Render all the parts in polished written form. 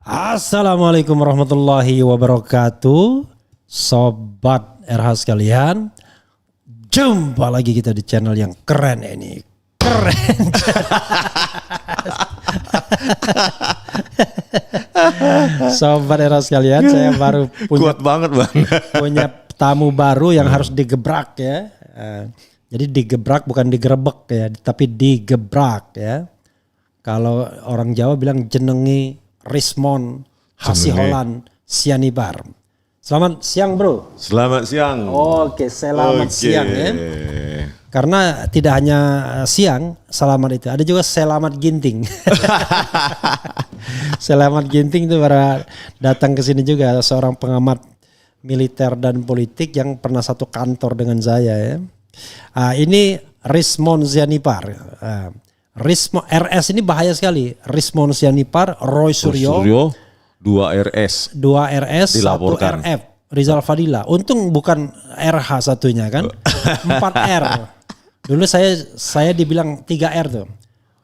Assalamualaikum warahmatullahi wabarakatuh. Sobat RH sekalian, jumpa lagi kita di channel yang keren ini. Keren. Sobat RH sekalian, saya baru kuat banget bang. Punya tamu baru yang harus digebrak ya. Jadi digebrak bukan digerebek ya, tapi digebrak ya. Kalau orang Jawa bilang jenengi Rismond Hasiholan Sianibar. Selamat siang bro. Selamat siang. Oke, selamat siang ya. Karena tidak hanya siang selamat itu, ada juga selamat ginting. Selamat ginting itu para datang ke sini juga seorang pengamat militer dan politik yang pernah satu kantor dengan saya ya. Ini Rismond Sianipar. Rismond RS ini bahaya sekali. Rismond Sianipar, Roy Suryo 2 RS. 2 RS, dilaporkan. 1 RF, Rizal Fadila. Untung bukan RH satunya kan. 4 R. Dulu saya dibilang 3 R tuh.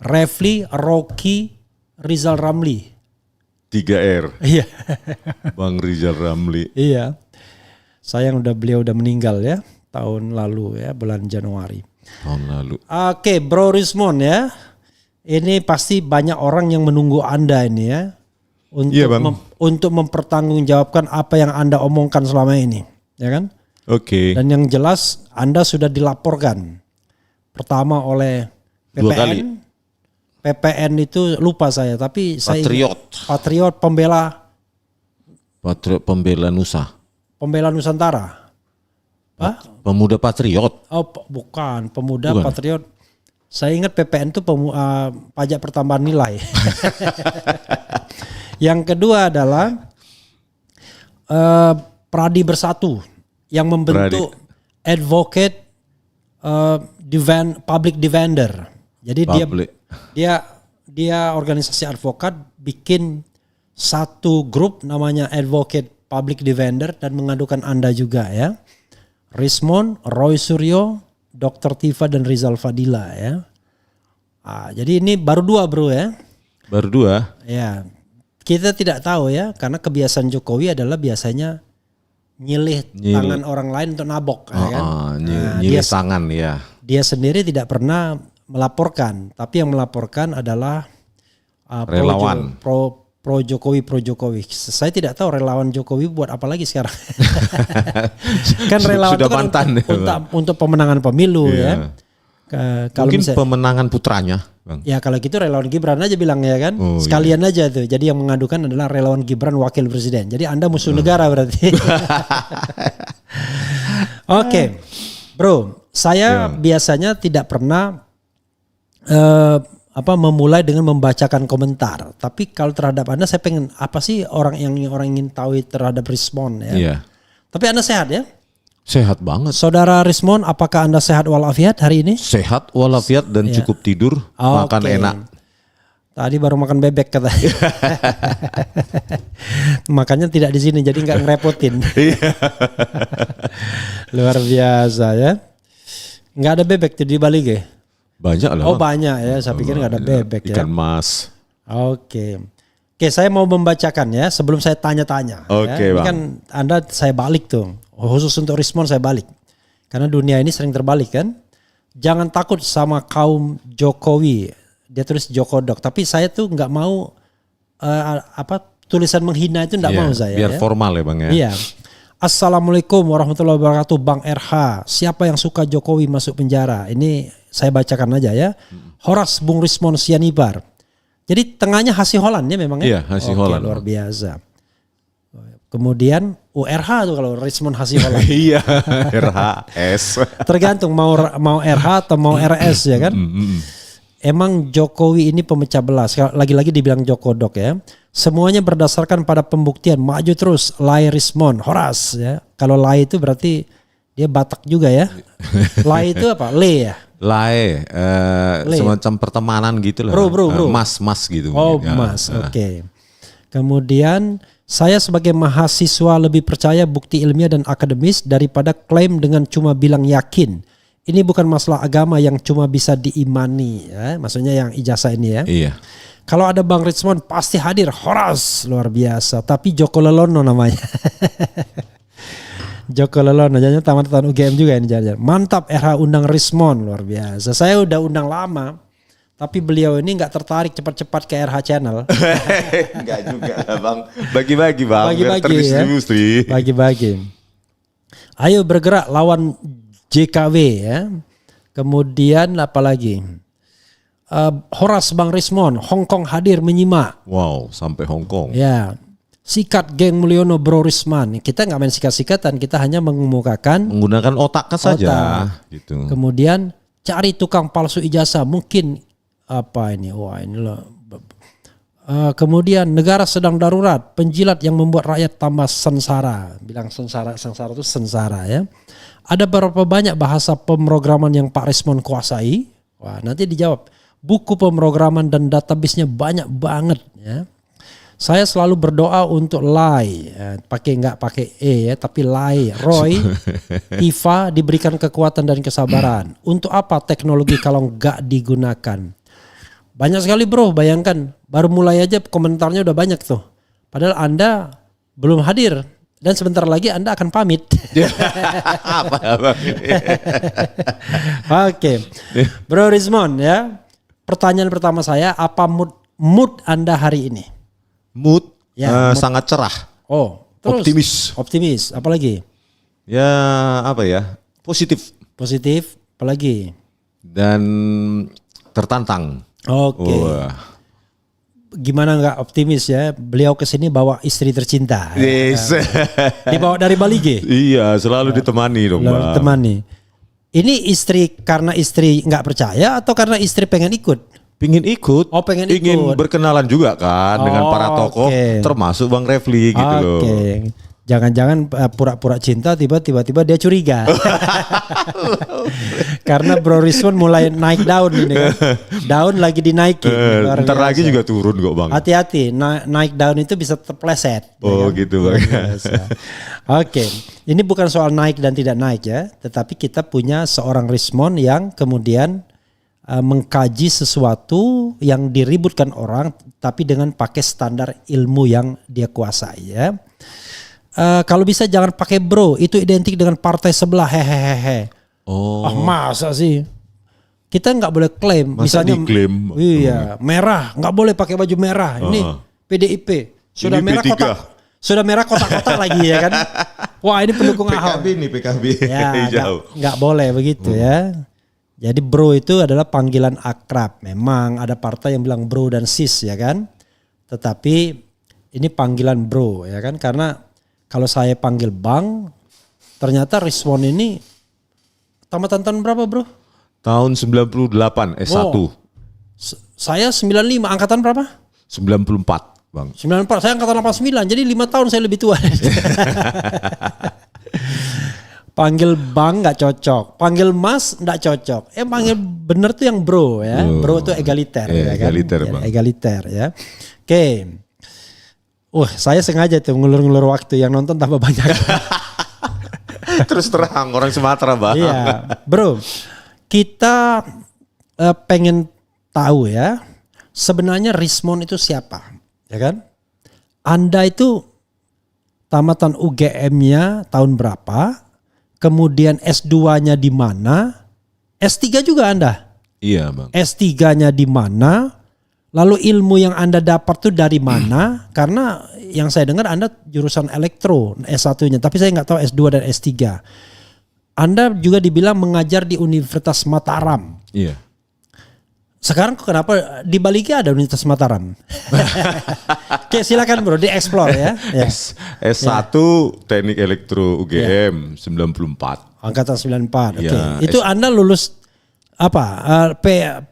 Refli, Rocky, Rizal Ramli. 3 R. Iya. Bang Rizal Ramli. Iya. Sayang beliau udah meninggal ya. Tahun lalu ya, bulan Januari. Tahun lalu. Oke, Bro Rismond ya. Ini pasti banyak orang yang menunggu Anda ini ya. Untuk mempertanggungjawabkan apa yang Anda omongkan selama ini. Ya kan? Oke. Dan yang jelas Anda sudah dilaporkan. Pertama oleh PPN. 2 kali. PPN itu lupa saya. Tapi Patriot Pembela Nusa. Pembela Nusantara. Pemuda Patriot. Oh bukan. Pemuda Patriot. Saya ingat PPN itu pajak pertambahan nilai. Yang kedua adalah Pradi Bersatu yang membentuk advocate public defender. Jadi dia organisasi advokat bikin satu grup namanya advocate public defender dan mengadukan Anda juga ya. Rismond, Roy Suryo, Dr. Tifa dan Rizal Fadila ya. Jadi ini baru 2 bro ya. Baru 2. Ya. Kita tidak tahu ya, karena kebiasaan Jokowi adalah biasanya nyilih tangan orang lain untuk nabok. Nyilih tangan ya. Dia sendiri tidak pernah melaporkan, tapi yang melaporkan adalah relawan. Pro Jokowi. Saya tidak tahu relawan Jokowi buat apa lagi sekarang. Kan relawan sudah itu kan mantan untuk pemenangan pemilu ya. Kalau mungkin pemenangan putranya, Bang. Ya kalau gitu relawan Gibran aja bilang ya kan. Sekalian aja tuh. Jadi yang mengadukan adalah relawan Gibran wakil presiden. Jadi Anda musuh negara berarti. Oke. Bro, saya biasanya tidak pernah memulai dengan membacakan komentar. Tapi kalau terhadap Anda saya pengen apa sih orang ingin tahu terhadap Rismond ya. Iya. Tapi Anda sehat ya? Sehat banget. Saudara Rismond, apakah Anda sehat walafiat hari ini? Sehat walafiat dan cukup tidur, makan enak. Tadi baru makan bebek katanya. Makanya tidak di sini jadi nggak ngerepotin. Luar biasa ya. Nggak ada bebek tuh di Bali ya? Banyak lah. Oh banyak ya, saya pikir nggak ada bebek ya. Ikan mas. Oke, saya mau membacakan ya sebelum saya tanya-tanya. Oke, ini Bang. kan Anda saya balik tuh. Khusus untuk Rismond saya balik. Karena dunia ini sering terbalik kan. Jangan takut sama kaum Jokowi. Dia tulis Jokodok. Tapi saya tuh nggak mau tulisan menghina itu nggak mau saya. Biar formal ya Bang ya. Iya. Assalamualaikum warahmatullahi wabarakatuh Bang RH. Siapa yang suka Jokowi masuk penjara? Ini saya bacakan aja ya. Horas Bung Rismond Sianibar. Jadi tengahnya Hasiholan ya memang ya? Iya Hasiholan. Luar biasa. Kemudian RH tuh kalau Rismond Hasiholan. Iya RHS. Tergantung mau RH atau mau RS ya kan. Emang Jokowi ini pemecah belah. Lagi-lagi dibilang Jokodok ya. Semuanya berdasarkan pada pembuktian. Maju terus. Lai Rismond. Horas ya. Kalau Lai itu berarti dia Batak juga ya. Lai itu apa? Le ya? Lai. Semacam pertemanan gitu lah. Bro. Mas gitu. Oh mas. Oke. Kemudian saya sebagai mahasiswa lebih percaya bukti ilmiah dan akademis daripada klaim dengan cuma bilang yakin. ini bukan masalah agama yang cuma bisa diimani ya. Maksudnya yang ijazah ini ya. Iya. Kalau ada Bang Richmond pasti hadir, horas luar biasa. Tapi Joko Lelono namanya. Joko Lelono, jangan taman-taman UGM juga ini jangan. Mantap RH undang Richmond, luar biasa. Saya udah undang lama, tapi beliau ini nggak tertarik cepat-cepat ke RH Channel. Enggak juga Bang. Bagi-bagi Bang. Bagi-bagi ya. Terdistribusi. Bagi-bagi. Ayo bergerak lawan JKW ya. Kemudian apa lagi? Horas Bang Richmond, Hong Kong hadir menyimak. Wow, sampai Hong Kong. Ya, sikat geng Mulyono Bro Risman. Kita nggak main sikat-sikatan, kita hanya mengemukakan Menggunakan otak saja. Gitu. Kemudian cari tukang palsu ijazah. Mungkin apa ini? Wah ini loh. Kemudian negara sedang darurat, penjilat yang membuat rakyat tambah sengsara. Bilang sengsara itu sengsara ya. Ada berapa banyak bahasa pemrograman yang Pak Rismond kuasai? Wah nanti dijawab. Buku pemrograman dan database-nya banyak banget ya. Saya selalu berdoa untuk Lai, nggak pakai E ya, tapi Lai, Roy, Tifa diberikan kekuatan dan kesabaran. Untuk apa teknologi kalau nggak digunakan? Banyak sekali bro, bayangkan baru mulai aja komentarnya udah banyak tuh. Padahal Anda belum hadir dan sebentar lagi Anda akan pamit. Oke, Bro Rismond ya. Pertanyaan pertama saya, apa mood Anda hari ini? Mood, Ya, mood. sangat cerah. Oh, terus optimis. Apalagi? Ya apa ya? Positif. Positif. Apalagi? Dan tertantang. Oke. Wah. Gimana nggak optimis ya? Beliau kesini bawa istri tercinta. Yes. Dibawa dari Bali G. Iya, selalu ditemani dong, Bang. Ditemani. Ini istri karena istri nggak percaya atau karena istri pengen ikut? Pingin ikut. Oh, pengen Ingin ikut. berkenalan juga kan dengan para tokoh, termasuk Bang Refli gitu loh. Oke. Jangan-jangan pura-pura cinta tiba-tiba dia curiga. Karena Bro Rismond mulai naik daun ini kan. Daun lagi dinaikin. Ntar lagi juga turun kok Bang. Hati-hati, naik daun itu bisa terpleset. Oh ya kan? gitu Bang. Oke, ini bukan soal naik dan tidak naik ya. Tetapi kita punya seorang Rismond yang kemudian mengkaji sesuatu yang diributkan orang. Tapi dengan pakai standar ilmu yang dia kuasai ya. Kalau bisa jangan pakai bro, itu identik dengan partai sebelah, hehehe. Oh. Masa sih? Kita nggak boleh klaim. Masa Misalnya, diklaim? Iya, merah, nggak boleh pakai baju merah. Ini PDIP, sudah Ini merah P3. sudah merah kotak-kotak lagi ya kan? Wah ini pendukung Ahok. PKB nih PKB. Ya, nggak boleh begitu ya. Jadi bro itu adalah panggilan akrab. Memang ada partai yang bilang bro dan sis ya kan. Tetapi ini panggilan bro ya kan, karena kalau saya panggil Bang, ternyata Rismond ini tamatan tahun berapa bro? Tahun 98 S1. Oh, saya 95, angkatan berapa? 94 Bang. 94, saya angkatan 89, jadi 5 tahun saya lebih tua. Panggil Bang nggak cocok, panggil Mas nggak cocok. Panggil bener tuh yang bro ya, bro itu egaliter. Ya kan? Egaliter Bang. Egaliter ya. Oke. Saya sengaja tuh ngulur-ngulur waktu, yang nonton tambah banyak. Terus terang orang Sumatera Bang. Iya, bro. Kita pengen tahu ya, sebenarnya Rismond itu siapa, ya kan? Anda itu tamatan UGM-nya tahun berapa? Kemudian S2-nya di mana? S3 juga Anda? Iya Bang. S3-nya di mana? Lalu ilmu yang Anda dapat tuh dari mana? Karena yang saya dengar Anda jurusan elektro S1-nya, tapi saya nggak tahu S2 dan S3. Anda juga dibilang mengajar di Universitas Mataram. Iya. Sekarang kenapa di Bali ada Universitas Mataram? Oke, silakan bro, dieksplor ya. S1 Teknik Elektro UGM 94. Angkatan 94. Oke. Ya, Itu Anda lulus apa?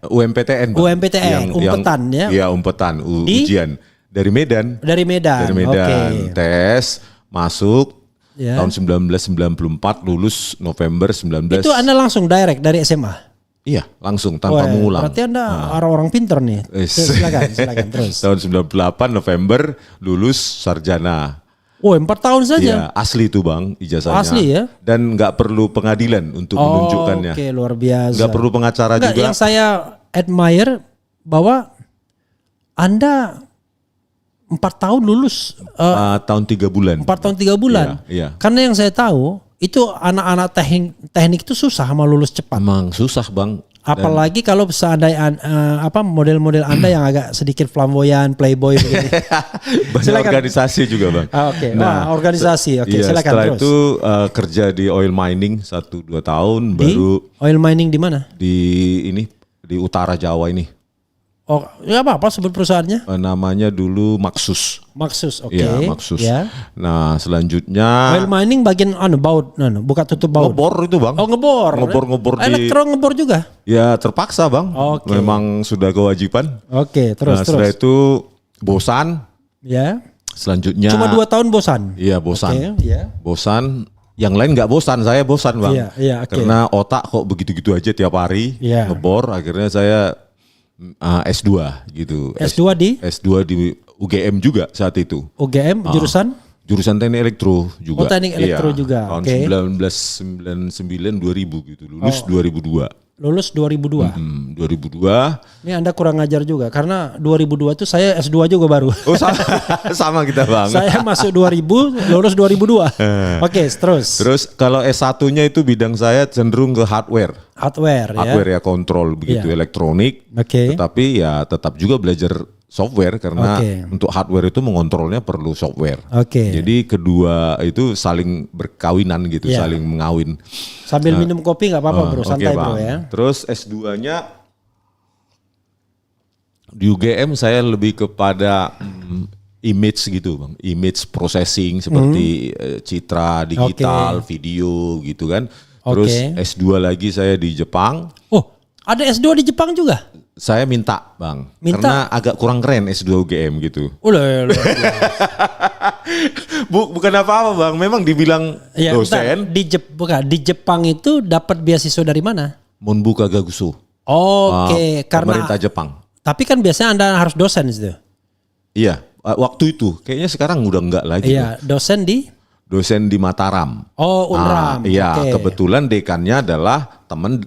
UMPTN Bang. UMPTN, umpetan ya? Iya umpetan, ujian. Dari Medan. Dari Medan. Oke. Tes, masuk. Ya. Tahun 1994 lulus November 19. Itu Anda langsung direct dari SMA? Iya, langsung tanpa mengulang. Berarti Anda orang pinter nih. Silakan terus. Tahun 98 November lulus sarjana. Oh 4 tahun saja? Iya, asli itu Bang ijazahnya. Asli ya? Dan nggak perlu pengadilan untuk menunjukkannya. Oke, luar biasa. Nggak perlu pengacara juga. Yang saya admire bahwa Anda 4 tahun lulus. Tahun 3 bulan. 4 tahun 3 bulan. Iya. Karena yang saya tahu itu anak-anak teknik itu susah sama lulus cepat. Emang susah Bang. Apalagi kalau seandainya model-model Anda yang agak sedikit flamboyan, playboy begini. Banyak Silakan. organisasi juga Bang. Oke. Organisasi. Oke, Iya, silakan setelah terus. itu kerja di oil mining 1-2 tahun, Di baru oil mining di mana? di utara Jawa ini. Oh, ya apa sebut perusahaannya? Namanya dulu Maxus. Maxus, oke. Iya, Maxus. Ya. Nah, selanjutnya Oil mining bagian baut, buka tutup baut. ngebor itu Bang. Oh, ngebor. Ngebor di Elektro ngebor juga. Ya terpaksa Bang. Oke. Memang sudah kewajiban. Oke, terus Nah, setelah itu bosan. Ya. Selanjutnya Cuma 2 tahun bosan. Iya, bosan. Oke, ya. Bosan. Yang lain nggak bosan, saya bosan Bang. Iya, oke. Karena otak kok begitu-gitu aja tiap hari Iya. ngebor. Akhirnya saya S2 gitu. S2 di S2 di UGM juga saat itu. UGM jurusan? Jurusan teknik elektro juga. Oh, teknik elektro juga. Tahun Oke. 1999 2000 gitu. Lulus 2002. Lulus 2002. 2002. Ini Anda kurang ngajar juga karena 2002 itu saya S2 juga baru. Oh sama, sama kita Bang. Saya masuk 2000, lulus 2002. Oke, terus. Terus kalau S1-nya itu bidang saya cenderung ke hardware. Hardware ya. Hardware ya kontrol begitu Iya. elektronik. Oke. Tetapi ya tetap juga belajar software karena Oke. untuk hardware itu mengontrolnya perlu software. Oke. Jadi kedua itu saling berkawinan gitu, Iya. saling mengawin. Sambil minum kopi nggak apa-apa bro, Oke, santai Bang. bro ya. Terus S2-nya di UGM saya lebih kepada image gitu Bang. Image processing seperti citra digital, video gitu kan. Terus Oke. S2 lagi saya di Jepang. Oh, ada S2 di Jepang juga? Saya minta Bang, Minta? karena agak kurang keren S2 UGM gitu. Udah. Bukan apa-apa Bang, memang dibilang Ya, dosen. di Jepang itu dapat beasiswa dari mana? Monbuka Gagusu. Oke, karena Pemerintah Jepang. tapi kan biasanya Anda harus dosen itu. Iya, waktu itu. Kayaknya sekarang udah enggak lagi. Iya, dosen di Dosen di Mataram. Oh, Unram. Iya, Oke. kebetulan dekannya adalah teman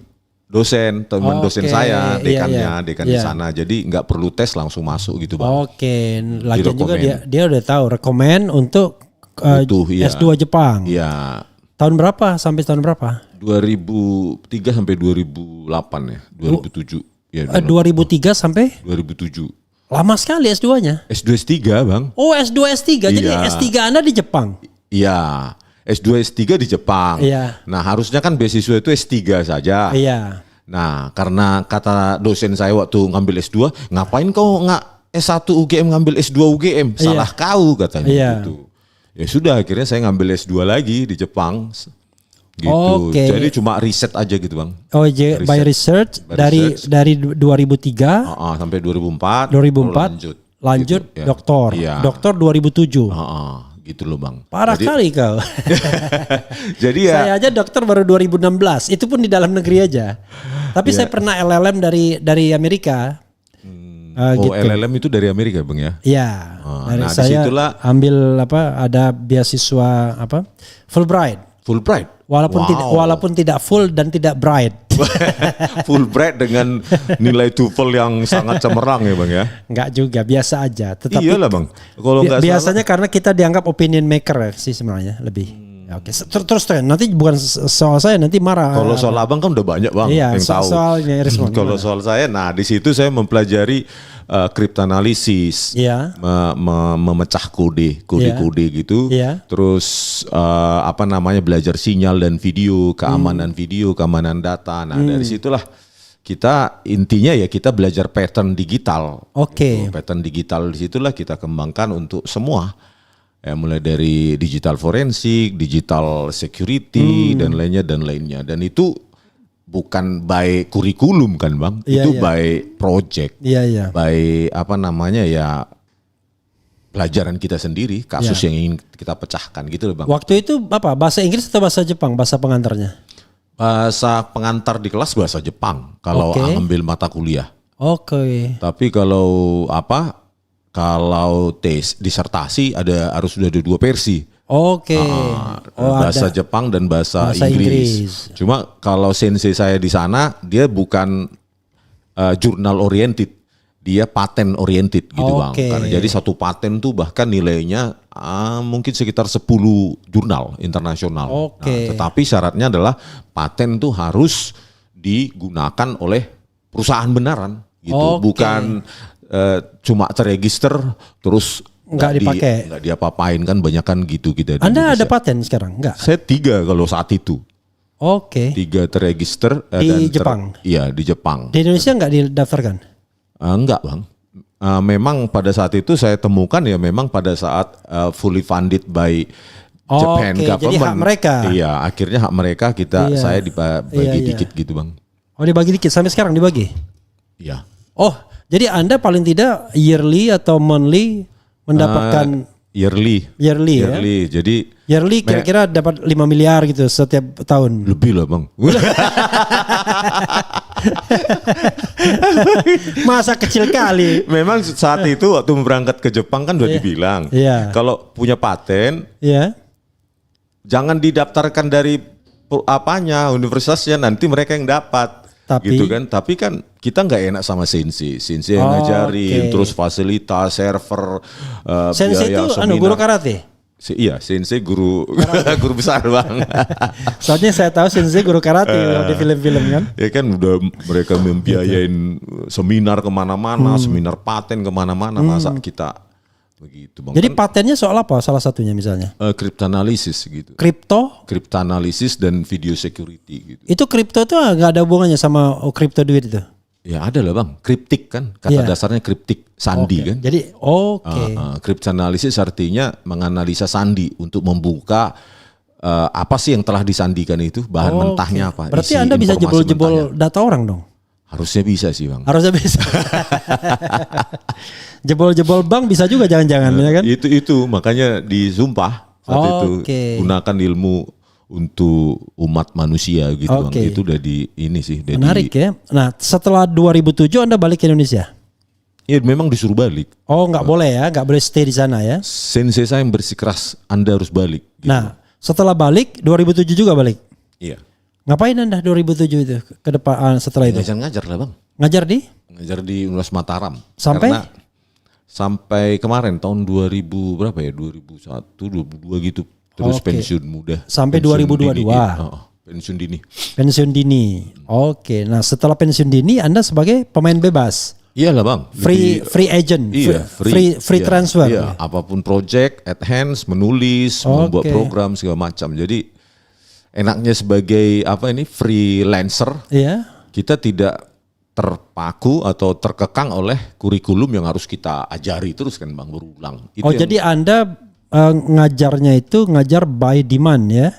dosen Oke, saya, iya. dekan di sana. Jadi nggak perlu tes langsung masuk gitu Bang. Oke, lagian juga Direkomen. dia udah tahu rekomen untuk Butuh, iya. S2 Jepang. Iya, Tahun berapa sampai tahun berapa? 2003 sampai 2008 ya, 2007. Ya, 2003 sampai 2007. lama sekali S2-nya. S2 S3 Bang. Oh, S2 S3. Jadi Iya. S3 Anda di Jepang. Iya, S2 S3 di Jepang. Iya. Nah, harusnya kan beasiswa itu S3 saja. Iya. Nah, karena kata dosen saya waktu ngambil S2, ngapain kau nggak S1 UGM ngambil S2 UGM? Salah kau katanya Iya. gitu. Ya sudah, akhirnya saya ngambil S2 lagi di Jepang. Gitu. Oke. Jadi cuma riset aja gitu Bang. Oh, by research By dari research. dari 2003 Sampai 2004. 2004 baru lanjut Gitu, ya. doktor. Iya. Doktor 2007. Gitu loh Bang. Parah Jadi- kali kau. Jadi ya. Saya aja dokter baru 2016. Itu pun di dalam negeri aja. Tapi saya pernah LLM dari Amerika. Oh, gitu. LLM itu dari Amerika Bang ya? Ya, dari nah, saya disitulah- ambil ada beasiswa Fulbright. Fulbright. Walaupun tidak full dan tidak bright. Fulbright dengan nilai TOEFL yang sangat cemerlang ya Bang ya? Enggak juga, biasa aja. Tetapi Iyalah Bang. Kalau nggak biasanya karena kita dianggap opinion maker sih sebenarnya lebih. Ya, oke, terus nanti bukan soal saya, nanti marah. Kalau soal abang kan udah banyak Bang Iya, yang tahu. soalnya Irisman, Kalau gimana? soal saya, nah di situ saya mempelajari kriptoanalisis, Iya. memecah kode gitu. Iya. Terus belajar sinyal dan video, keamanan video, keamanan data. Nah dari situlah kita intinya ya kita belajar pattern digital. Oke. Gitu. Pattern digital di situlah kita kembangkan untuk semua. Ya, mulai dari digital forensik, digital security dan lainnya. Dan itu bukan by kurikulum kan Bang, Iya, itu iya. by project, Iya. by pelajaran kita sendiri, kasus Iya. yang ingin kita pecahkan gitu loh Bang. Waktu itu apa? Bahasa Inggris atau bahasa Jepang? Bahasa pengantarnya? Bahasa pengantar di kelas bahasa Jepang kalau Oke. ambil mata kuliah. Oke. Tapi kalau Kalau disertasi harus sudah ada 2 versi. Oke. Bahasa Jepang dan bahasa Inggris. Cuma kalau sensei saya di sana dia bukan jurnal oriented, dia paten oriented gitu Bang. Karena jadi satu paten tuh bahkan nilainya mungkin sekitar 10 jurnal internasional. Nah, tetapi syaratnya adalah paten tuh harus digunakan oleh perusahaan beneran gitu, bukan cuma terregister terus nggak dipakai, nggak diapa-apain kan, banyak kan gitu kita. Anda ada paten sekarang? Enggak. Saya 3 kalau saat itu. 3 terregister di Jepang. Iya di Jepang. Di Indonesia nggak didaftarkan? Enggak Bang. Memang pada saat itu saya temukan ya memang pada saat fully funded by Japan government. Jadi hak mereka. Iya, akhirnya hak mereka saya dibagi dikit gitu Bang. Oh, dibagi dikit sampai sekarang dibagi? Iya. Oh, jadi Anda paling tidak yearly atau monthly mendapatkan yearly ya? Jadi yearly kira-kira dapat 5 miliar gitu setiap tahun. Lebih lah Bang. Masa kecil kali. Memang saat itu waktu berangkat ke Jepang kan udah dibilang, kalau punya paten, jangan didaftarkan dari universitasnya, nanti mereka yang dapat. Gitu kan, tapi kan kita nggak enak sama sensei yang ngajarin, terus fasilitas, server, sensei biaya, itu guru karate. Iya, sensei guru besar Bang. Soalnya saya tahu sensei guru karate di film-film kan. Ya kan udah mereka membiayain seminar kemana-mana, seminar paten kemana-mana, masa kita begitu Bang. Jadi patennya soal apa salah satunya misalnya? Cryptanalysis gitu. Cryptanalysis dan video security gitu. Itu kripto tuh nggak ada hubungannya sama kripto duit itu? Ya ada lah Bang, kriptik kan, kata dasarnya kriptik sandi kan. Jadi cryptanalysis artinya menganalisa sandi untuk membuka apa sih yang telah disandikan itu, bahan mentahnya apa. Berarti Anda bisa jebol-jebol data orang dong? Harusnya bisa sih Bang. Harusnya bisa. Jebol-jebol bank bisa juga jangan-jangan ya kan? Itu makanya disumpah saat itu gunakan ilmu untuk umat manusia gitu Bang. Itu udah ini sih. Menarik ya. Nah setelah 2007 Anda balik ke Indonesia? Iya memang disuruh balik. Oh nggak boleh ya, nggak boleh stay di sana ya? Sensei saya yang bersikeras Anda harus balik. Gitu. Nah setelah balik 2007 juga balik? Iya. Ngapain Anda 2007 itu ke depan setelah itu? Ngajar lah Bang. Ngajar di Universitas Mataram. Sampai? Sampai kemarin tahun 2000 berapa ya? 2001, 2002 gitu. Terus pensiun muda. Sampai pensiun 2022. Dini. Pensiun dini. Pensiun dini. Oke. Nah setelah pensiun dini Anda sebagai pemain bebas. Iyalah Bang. Free agent. Iya, free transfer. Iya, apapun project at hands, menulis, membuat program segala macam. Jadi enaknya sebagai freelancer. Iya. Kita tidak terpaku atau terkekang oleh kurikulum yang harus kita ajari terus kan Bang, berulang. Itu jadi Anda ngajarnya itu ngajar by demand ya.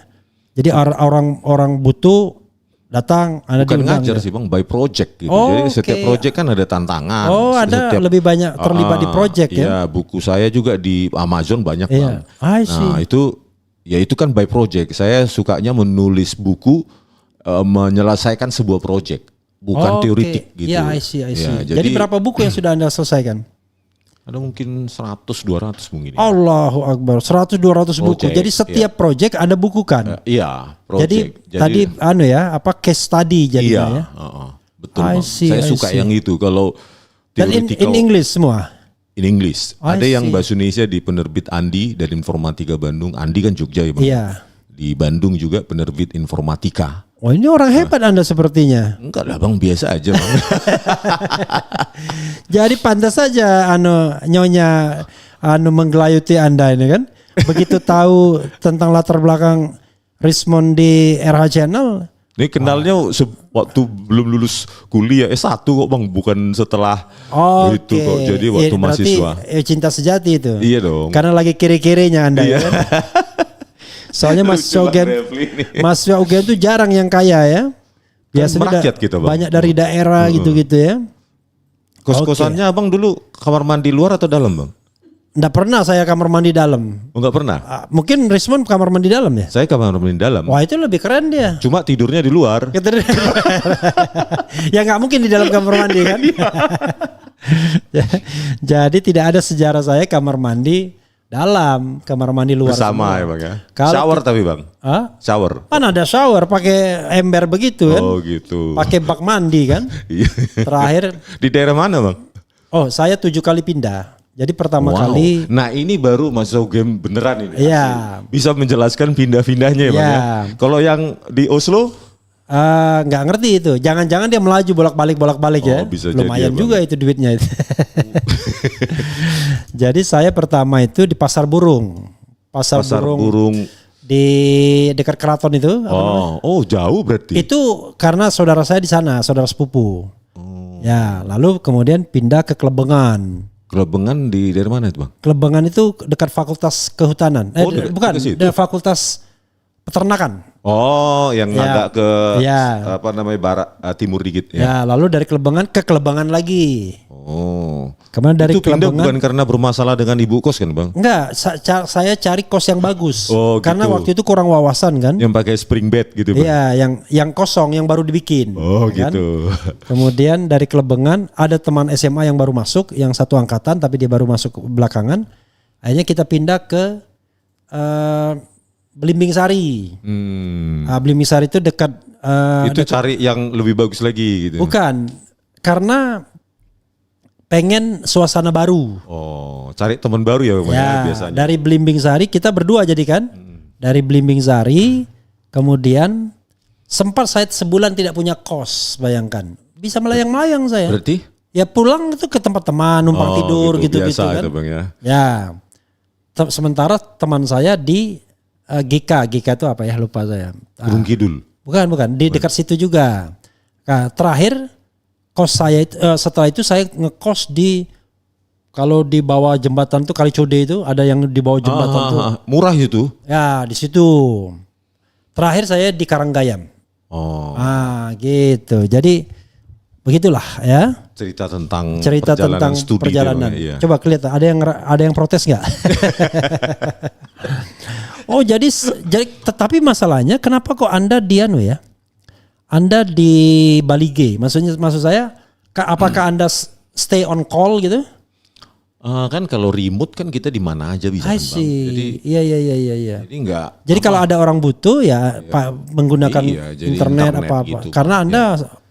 Jadi orang butuh datang, Anda bukan diundang, ngajar sih Bang, by project gitu. Jadi setiap project kan ada tantangan. Anda lebih banyak terlibat di project ya. Iya, buku saya juga di Amazon banyak Bang. Nah, itu kan by project. Saya sukanya menulis buku menyelesaikan sebuah project. Bukan teoritik gitu. Iya, I see. Ya, jadi berapa buku yang sudah Anda selesaikan? Ada mungkin 100-200 mungkin. Allahu Akbar, 100-200 buku. Jadi setiap project Anda bukukan? Iya, project. Jadi case study jadinya ya? Betul. Saya suka yang itu. Kalau dan in English semua? In English. Ada yang bahasa Indonesia di penerbit Andi dari Informatika Bandung. Andi kan Jogja ya Bang? Iya. Di Bandung juga penerbit Informatika. Oh ini orang hebat Anda sepertinya. Enggak lah Bang, biasa aja Bang. Jadi pantas saja nyonya menggelayuti Anda ini kan. Begitu tahu tentang latar belakang Rismond di RH Channel. Ini kenalnya waktu belum lulus kuliah S1 kok Bang, bukan setelah itu kok. Jadi waktu mahasiswa. Cinta sejati itu. Iya dong. Karena lagi kiri-kirinya Anda ya kan. Soalnya Mas Ugen tuh jarang yang kaya ya. Biasanya kita, Bang. Banyak dari daerah gitu-gitu ya. Kos-kosannya Abang dulu kamar mandi luar atau dalam Bang? Nggak pernah saya kamar mandi dalam. Oh, nggak pernah? Mungkin Rismond kamar mandi dalam ya? Saya kamar mandi dalam. Wah itu lebih keren dia. Cuma tidurnya di luar. Ya nggak mungkin di dalam kamar mandi kan? Jadi tidak ada sejarah saya kamar mandi dalam, kamar mandi luar. Bersama semua. ya Bang ya. Kalau Shower tapi Bang. Hah? Shower. Kan ada shower pakai ember begitu kan. Oh gitu. Pakai bak mandi kan. Iya. Terakhir, Di daerah mana Bang? oh saya 7 kali pindah. Jadi pertama Wow. kali, Nah ini baru masuk game beneran ini. Iya. Asli. Bisa menjelaskan pindah-pindahnya ya Bang Iya. ya. Kalau yang di Oslo? nggak ngerti itu. Jangan-jangan dia melaju bolak-balik ya. Bisa jadi Lumayan ya, juga itu duitnya itu. Jadi saya pertama itu di Pasar Burung. Pasar Burung di dekat keraton itu. apa namanya? Oh jauh berarti. Itu karena saudara saya di sana, saudara sepupu. Ya, lalu kemudian pindah ke Klebengan. Kelebengan di daerah mana itu Bang? Klebengan itu dekat Fakultas Kehutanan. Oh, dekat Bukan, situ. Fakultas Peternakan. Oh yang Ya. agak ke Ya. apa namanya barat timur dikit ya. Ya, lalu dari Klebengan ke Klebengan lagi. Oh. Kemudian dari Itu pindah Klebengan. bukan karena bermasalah dengan ibu kos kan Bang? Enggak, saya cari kos yang bagus. Oh, Karena gitu. waktu itu kurang wawasan kan. Yang pakai spring bed gitu Bang? Iya, yang kosong yang baru dibikin. Oh kan? gitu. Kemudian dari Klebengan ada teman SMA yang baru masuk, yang satu angkatan tapi dia baru masuk belakangan. Akhirnya kita pindah ke Belimbing Sari. Belimbing Sari itu dekat. Itu cari yang lebih bagus lagi gitu. Bukan, karena pengen suasana baru. Oh, cari teman baru ya Bang ya, Ya, biasanya. dari Belimbing Sari kita berdua jadi kan. Dari Belimbing Sari, kemudian sempat saya sebulan tidak punya kos, bayangkan. Bisa melayang-layang saya. Berarti? Ya pulang itu ke tempat teman, numpang tidur gitu-gitu biasa kan. itu Bang ya. Ya. Sementara teman saya di GK itu apa ya, lupa saya. Gunung Kidul. Bukan, di dekat situ juga. Nah, terakhir kos saya itu, setelah itu saya ngekos di, kalau di bawah jembatan tuh Kalicode itu ada yang di bawah jembatan tuh. Murah itu. Ya, di situ. Terakhir saya di Karanggayam. Oh, Gitu. Jadi begitulah ya. cerita tentang Tentang studi perjalanan. dia, Bang, iya. Coba kelihatan ada yang protes nggak? Oh jadi tetapi masalahnya kenapa kok Anda di anu ya? Anda di Bali G. Maksud saya apakah Anda stay on call gitu? Kan kalau remote kan kita di mana aja bisa I kan Bang. see. Jadi Iya. jadi enggak. Jadi kalau ada orang butuh ya Pak menggunakan Iya, jadi internet internet apa-apa. gitu, Karena Bang. Anda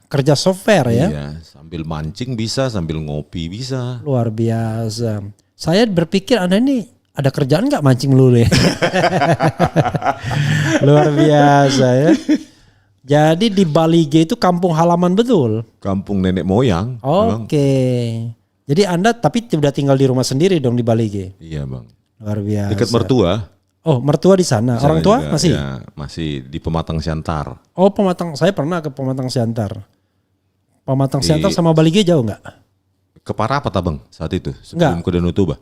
kerja software ya. Iya, sambil mancing bisa, sambil ngopi bisa. Luar biasa. Saya berpikir Anda ini ada kerjaan nggak mancing melulu ya? Luar biasa ya. Jadi di Bali G itu kampung halaman betul. Kampung nenek moyang. Bang. Oke. Jadi Anda tapi sudah tinggal di rumah sendiri dong di Bali G. Iya Bang. Luar biasa. Dekat mertua. Oh, mertua di sana. Sana Orang tua juga, masih? Ya, masih di Pematang Siantar. Oh, Pematang. Saya pernah ke Pematang Siantar. Pematang Di- Siantar sama Bali G jauh nggak? Ke Parapat Abang saat itu sebelum Enggak. ke Danau Toba.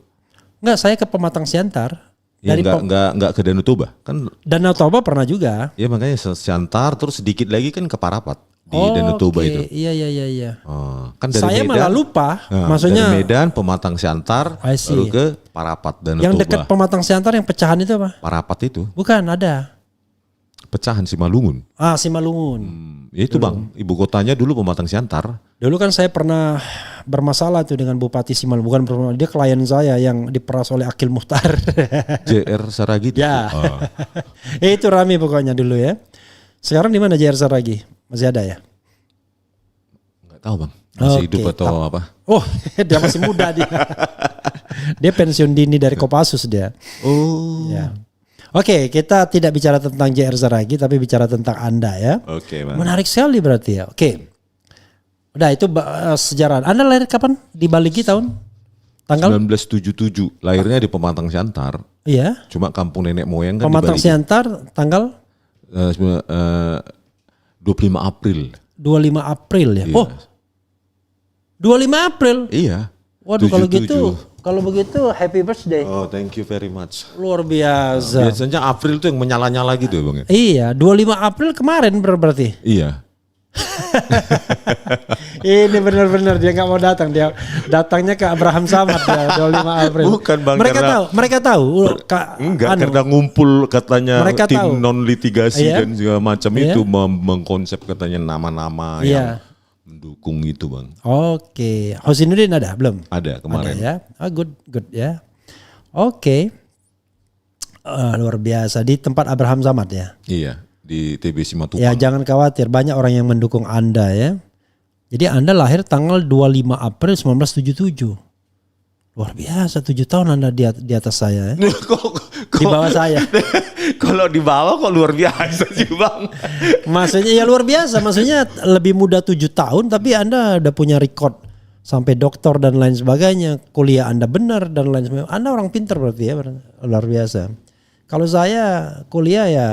Nggak, saya ke Pematang Siantar. Ya, Dari enggak ke Danau Toba. Kan Danau Toba pernah juga. ya makanya Siantar terus sedikit lagi kan ke Parapat di Danau Toba itu. Iya. Oh, kan dari Saya Medan, malah lupa. Nah, Maksudnya dari Medan, Pematang Siantar, I see. baru ke Parapat Danau yang Toba. dekat Pematang Siantar yang pecahan itu apa? Parapat itu Bukan, ada. pecahan Simalungun. Simalungun. Ya itu Bang, ibu kotanya dulu Pematang Siantar. Dulu kan saya pernah bermasalah tuh dengan Bupati Simalungun. Bukan bermasalah, dia klien saya yang diperas oleh Akil Muhtar. JR Saragi. Ya. Oh. Itu rame pokoknya dulu ya. Sekarang di mana JR Saragi? Masih ada ya? Nggak tahu Bang, masih Oke, hidup atau apa? Oh, dia masih muda dia. Dia pensiun dini dari Kopassus dia. Oh. Ya. Oke, kita tidak bicara tentang JR Saragi tapi bicara tentang Anda ya. Oke Bang. Menarik sekali berarti ya. Oke. Udah itu sejarah. Anda lahir kapan? Di Bali G tahun? Tanggal? 1977, lahirnya di Pematang Siantar. Iya. Cuma kampung nenek moyang kan Pematang di Bali. Siantar tanggal 25 April. 25 April ya. Iya. Oh. 25 April. Iya. Waduh 77. kalau begitu happy birthday. Oh, thank you very much. Luar biasa. Biasanya April tuh yang menyala-nyala gitu ya Bang ya? Iya, 25 April kemarin berarti. Iya. Ini benar-benar dia nggak mau datang, dia datangnya ke Abraham Samad ya 25 April. Bukan, Bang, mereka tahu. Enggak, karena ngumpul katanya Mereka tim tahu. non litigasi Iya. dan segala macam Iya. itu mengkonsep katanya nama-nama Iya. yang mendukung itu Bang. Oke, Hosinuddin ada belum? Ada kemarin. Ada ya. Oh, good ya. Oke. Luar biasa di tempat Abraham Samad ya. Iya, di TB Simatupang. Ya, jangan khawatir, banyak orang yang mendukung Anda ya. Jadi Anda lahir tanggal 25 April 1977. Luar biasa, 7 tahun Anda di atas saya ya. Di bawah saya. Kalau di bawah kok luar biasa sih Bang. Maksudnya ya luar biasa, maksudnya lebih muda 7 tahun tapi Anda udah punya record sampai doktor dan lain sebagainya. Kuliah Anda benar dan lain sebagainya. Anda orang pintar berarti ya, luar biasa. Kalau saya kuliah ya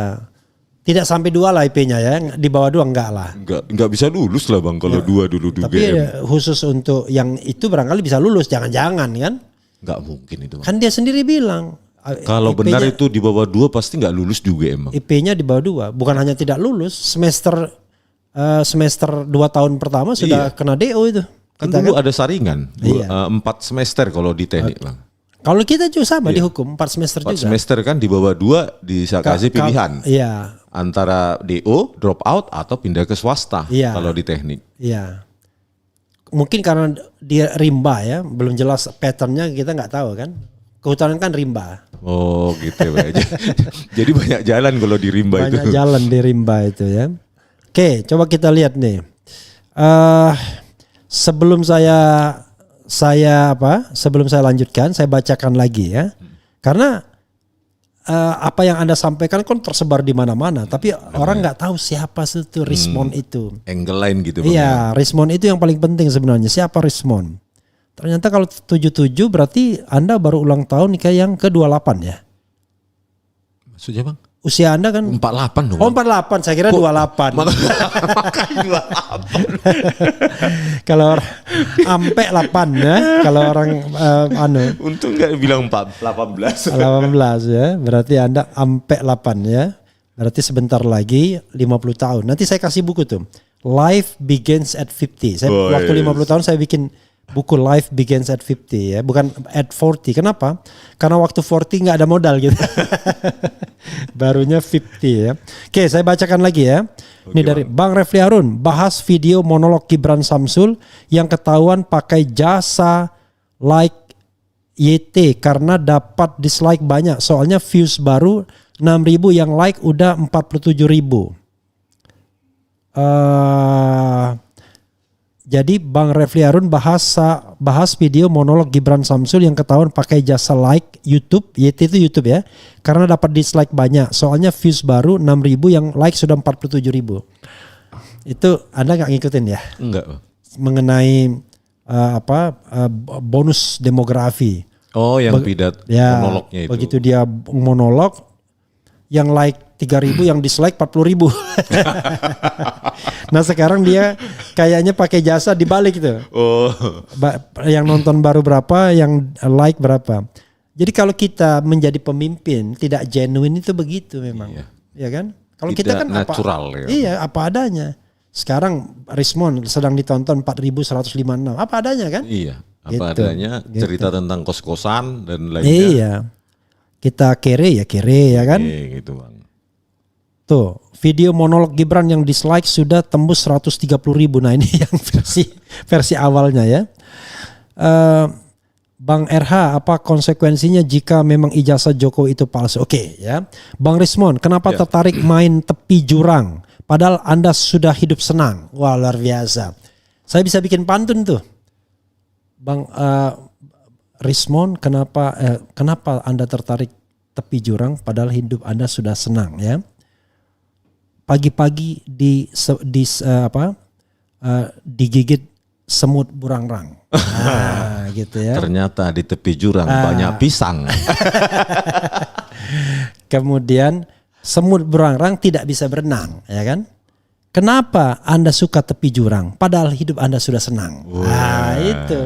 tidak sampai 2 lah IP-nya ya, di bawah 2 enggak lah. Enggak bisa lulus lah Bang kalau 2 dulu di Tapi UGM. khusus untuk yang itu barangkali bisa lulus, jangan-jangan kan? Enggak mungkin itu Bang. Kan dia sendiri bilang. Kalau benar itu di bawah 2 pasti enggak lulus juga emang. IP-nya di bawah 2, bukan hanya tidak lulus, semester 2 tahun pertama sudah kena DO itu. Kan dulu ada saringan, 4 semester kalau di teknik Bang. Kalau kita juga sama dihukum 4 semester 4 juga. semester kan di bawah 2 bisa kasih pilihan. Iya. Antara DO, drop out atau pindah ke swasta kalau di teknik. Iya. Mungkin karena dia rimba ya, belum jelas patternnya kita nggak tahu kan. Kehutanan kan rimba. Oh gitu ya. Jadi banyak jalan kalau di rimba itu. Banyak jalan di rimba itu ya. Oke, coba kita lihat nih. Sebelum saya lanjutkan, saya bacakan lagi ya. Karena apa yang Anda sampaikan kan tersebar di mana-mana, tapi orang nggak tahu siapa itu Rismond itu. Angle lain gitu Bang. Iya, Rismond itu yang paling penting sebenarnya. Siapa Rismond? Ternyata kalau 77 berarti Anda baru ulang tahun nikah yang ke-28 ya. Maksudnya Bang? Usia Anda kan 48 dong. Oh 48, saya kira 28. Makanya 28. Kalau ampe 8 ya, kalau orang Untung nggak bilang 18. 18 ya, berarti Anda ampe 8 ya. Berarti sebentar lagi 50 tahun. Nanti saya kasih buku tuh. Life Begins at 50. Waktu 50 tahun saya bikin buku Life Begins at 50 ya, bukan at 40. Kenapa? Karena waktu 40 nggak ada modal gitu. Barunya 50 ya. Oke, saya bacakan lagi ya. Ini dari Bang Refli Harun, bahas video monolog Gibran Samsul yang ketahuan pakai jasa like YT karena dapat dislike banyak. Soalnya views baru 6.000, yang like udah 47.000. Jadi Bang Refli Harun bahas video monolog Gibran Samsul yang ketahuan pakai jasa like YouTube, YT itu YouTube ya, karena dapat dislike banyak. Soalnya views baru 6.000, yang like sudah 47.000. Itu Anda nggak ngikutin ya? Enggak. Mengenai bonus demografi. Oh, yang monolognya itu. Begitu dia monolog, yang like 3.000, yang dislike 40.000. Nah sekarang dia kayaknya pakai jasa dibalik itu. Oh. Yang nonton baru berapa, yang like berapa. Jadi kalau kita menjadi pemimpin tidak genuine itu begitu memang. Iya. Ya kan? Kalau kita kan natural ya. Iya, apa adanya. Sekarang Rismond sedang ditonton 4.156. Apa adanya kan? Iya, apa adanya. Cerita tentang kos-kosan dan lainnya. Iya. Kita kere ya kan? Iya gitu Bang. Tuh, video monolog Gibran yang dislike sudah tembus 130.000. Nah ini yang versi awalnya ya. Bang RH, apa konsekuensinya jika memang ijazah Jokowi itu palsu? Oke ya. Bang Rismond, kenapa tertarik main tepi jurang? Padahal Anda sudah hidup senang. Wah luar biasa. Saya bisa bikin pantun tuh. Bang Rismond, kenapa Anda tertarik tepi jurang padahal hidup Anda sudah senang ya? Pagi-pagi digigit semut burangrang. Nah, gitu ya. Ternyata di tepi jurang banyak pisang. Kemudian semut burangrang tidak bisa berenang, ya kan? Kenapa Anda suka tepi jurang padahal hidup Anda sudah senang? Wow. Nah, itu.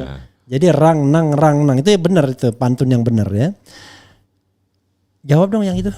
Jadi rang nang itu ya benar, itu pantun yang benar ya. Jawab dong yang itu.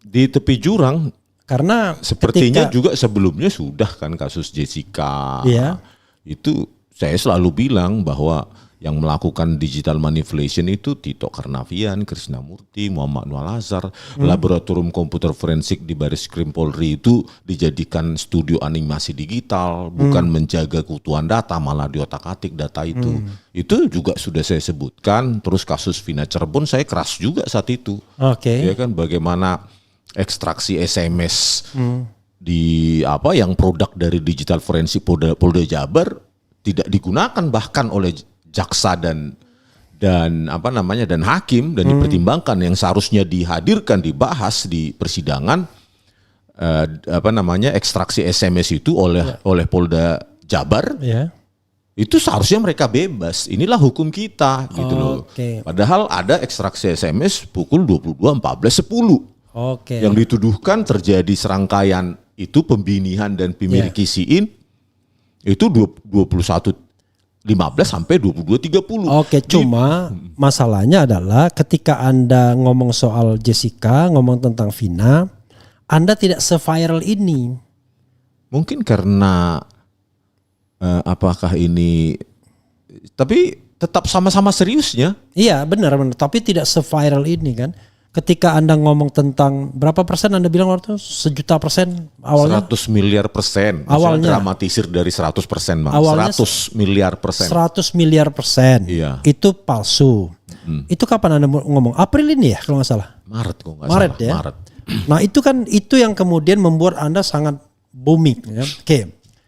Di tepi jurang. Karena sepertinya juga sebelumnya sudah kan kasus Jessica. Iya. Itu saya selalu bilang bahwa yang melakukan digital manipulation itu Tito Karnavian, Krishnamurti, Muhammad Nual Azhar. Laboratorium komputer forensik di Baris Krim Polri itu dijadikan studio animasi digital, bukan menjaga keutuhan data, malah diotak-atik data itu. Itu juga sudah saya sebutkan. Terus kasus Vina Cirebon saya keras juga saat itu. Ya kan, bagaimana ekstraksi SMS di apa yang produk dari digital forensik Polda Jabar tidak digunakan bahkan oleh jaksa dan apa namanya dan hakim dan dipertimbangkan, yang seharusnya dihadirkan dibahas di persidangan apa namanya ekstraksi SMS itu oleh Polda Jabar. Itu seharusnya mereka bebas. Inilah hukum kita gitu loh. Padahal ada ekstraksi SMS pukul 22.14.10. Yang dituduhkan terjadi serangkaian itu pembinihan dan pemilikisin itu 21.15 sampai 22.30. Cuma masalahnya adalah ketika Anda ngomong soal Jessica, ngomong tentang Vina, Anda tidak se-viral ini. Mungkin karena apakah ini, tapi tetap sama-sama seriusnya. Iya benar, tapi tidak se-viral ini kan. Ketika Anda ngomong tentang berapa persen Anda bilang waktu 1.000.000% awalnya? 100 miliar persen. Awalnya dramatisir dari 100%, Bang. Awalnya 100 miliar persen. 100 miliar persen. Iya. Itu palsu. Itu kapan Anda ngomong? April ini ya kalau nggak salah. Maret kok nggak Maret salah. Ya. Maret. Nah itu kan itu yang kemudian membuat Anda sangat booming. Ya.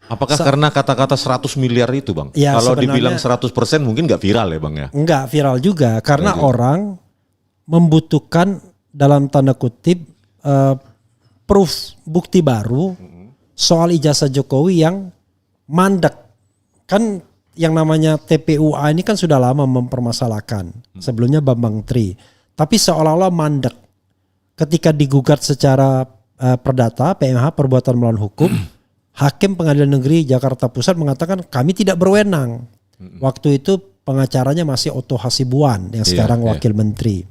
Apakah karena kata-kata 100 miliar itu, Bang? Ya, kalau sebenarnya, dibilang 100% mungkin nggak viral ya, Bang ya? Enggak viral juga karena orang membutuhkan dalam tanda kutip proof, bukti baru soal ijazah Jokowi yang mandek. Kan yang namanya TPUA ini kan sudah lama mempermasalahkan. Sebelumnya Bambang Tri. Tapi seolah-olah mandek. Ketika digugat secara perdata, PMH perbuatan melawan hukum, Hakim Pengadilan Negeri Jakarta Pusat mengatakan kami tidak berwenang. Waktu itu pengacaranya masih Otto Hasibuan yang sekarang wakil menteri.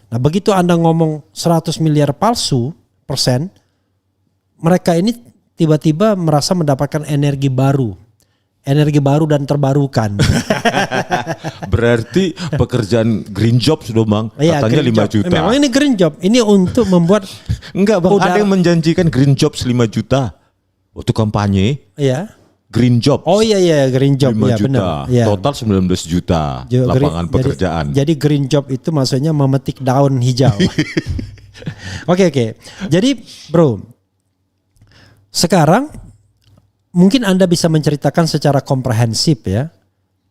Nah begitu Anda ngomong 100 miliar palsu persen, mereka ini tiba-tiba merasa mendapatkan energi baru dan terbarukan. Berarti pekerjaan green job sudah, Bang, katanya 5 juta. Memang ini green job, ini untuk membuat enggak, Bang, ada yang menjanjikan green job 5 juta waktu kampanye. Iya. Green job. Oh iya green job 5 ya, juta. Benar. Ya. Total 19 juta lapangan pekerjaan. Jadi green job itu maksudnya memetik daun hijau. Oke. Jadi bro, sekarang mungkin Anda bisa menceritakan secara komprehensif ya,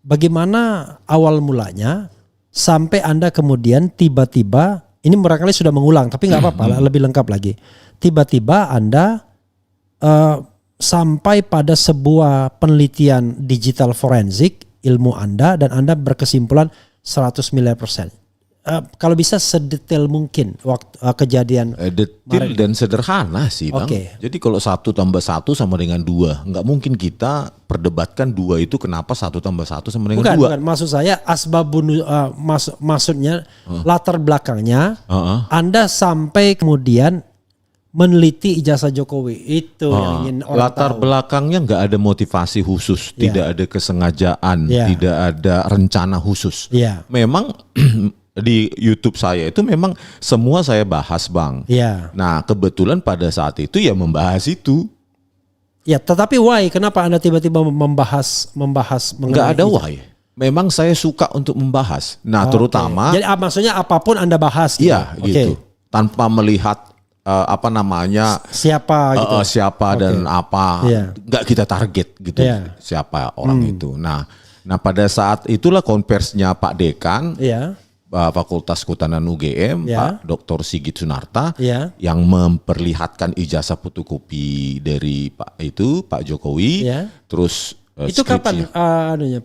bagaimana awal mulanya sampai Anda kemudian tiba-tiba, ini barangkali sudah mengulang tapi nggak apa-apa, lebih lengkap lagi. Tiba-tiba Anda sampai pada sebuah penelitian digital forensik ilmu Anda dan Anda berkesimpulan 100 miliar persen. Kalau bisa sedetail mungkin waktu kejadian. Detail dan sederhana sih, Bang. Jadi kalau 1 tambah 1 sama dengan 2, nggak mungkin kita perdebatkan 2 itu kenapa 1 tambah 1 sama dengan 2. Bukan, maksud saya asbabun maksudnya latar belakangnya Anda sampai kemudian meneliti ijazah Jokowi itu yang ingin orang latar tahu. Belakangnya nggak ada motivasi khusus, tidak ada kesengajaan, tidak ada rencana khusus. Memang di YouTube saya itu memang semua saya bahas, Bang. Nah kebetulan pada saat itu ya membahas itu. Ya, tetapi why? Kenapa Anda tiba-tiba membahas nggak ada why. Memang saya suka untuk membahas. Nah terutama. Jadi maksudnya apapun Anda bahas. Iya gitu. Tanpa melihat apa namanya siapa gitu. Siapa dan apa nggak kita target gitu siapa orang itu. Nah pada saat itulah konversinya Pak Dekan Fakultas Kehutanan UGM Pak Dr. Sigit Sunarta yang memperlihatkan ijazah fotokopi dari Pak Jokowi terus itu kapan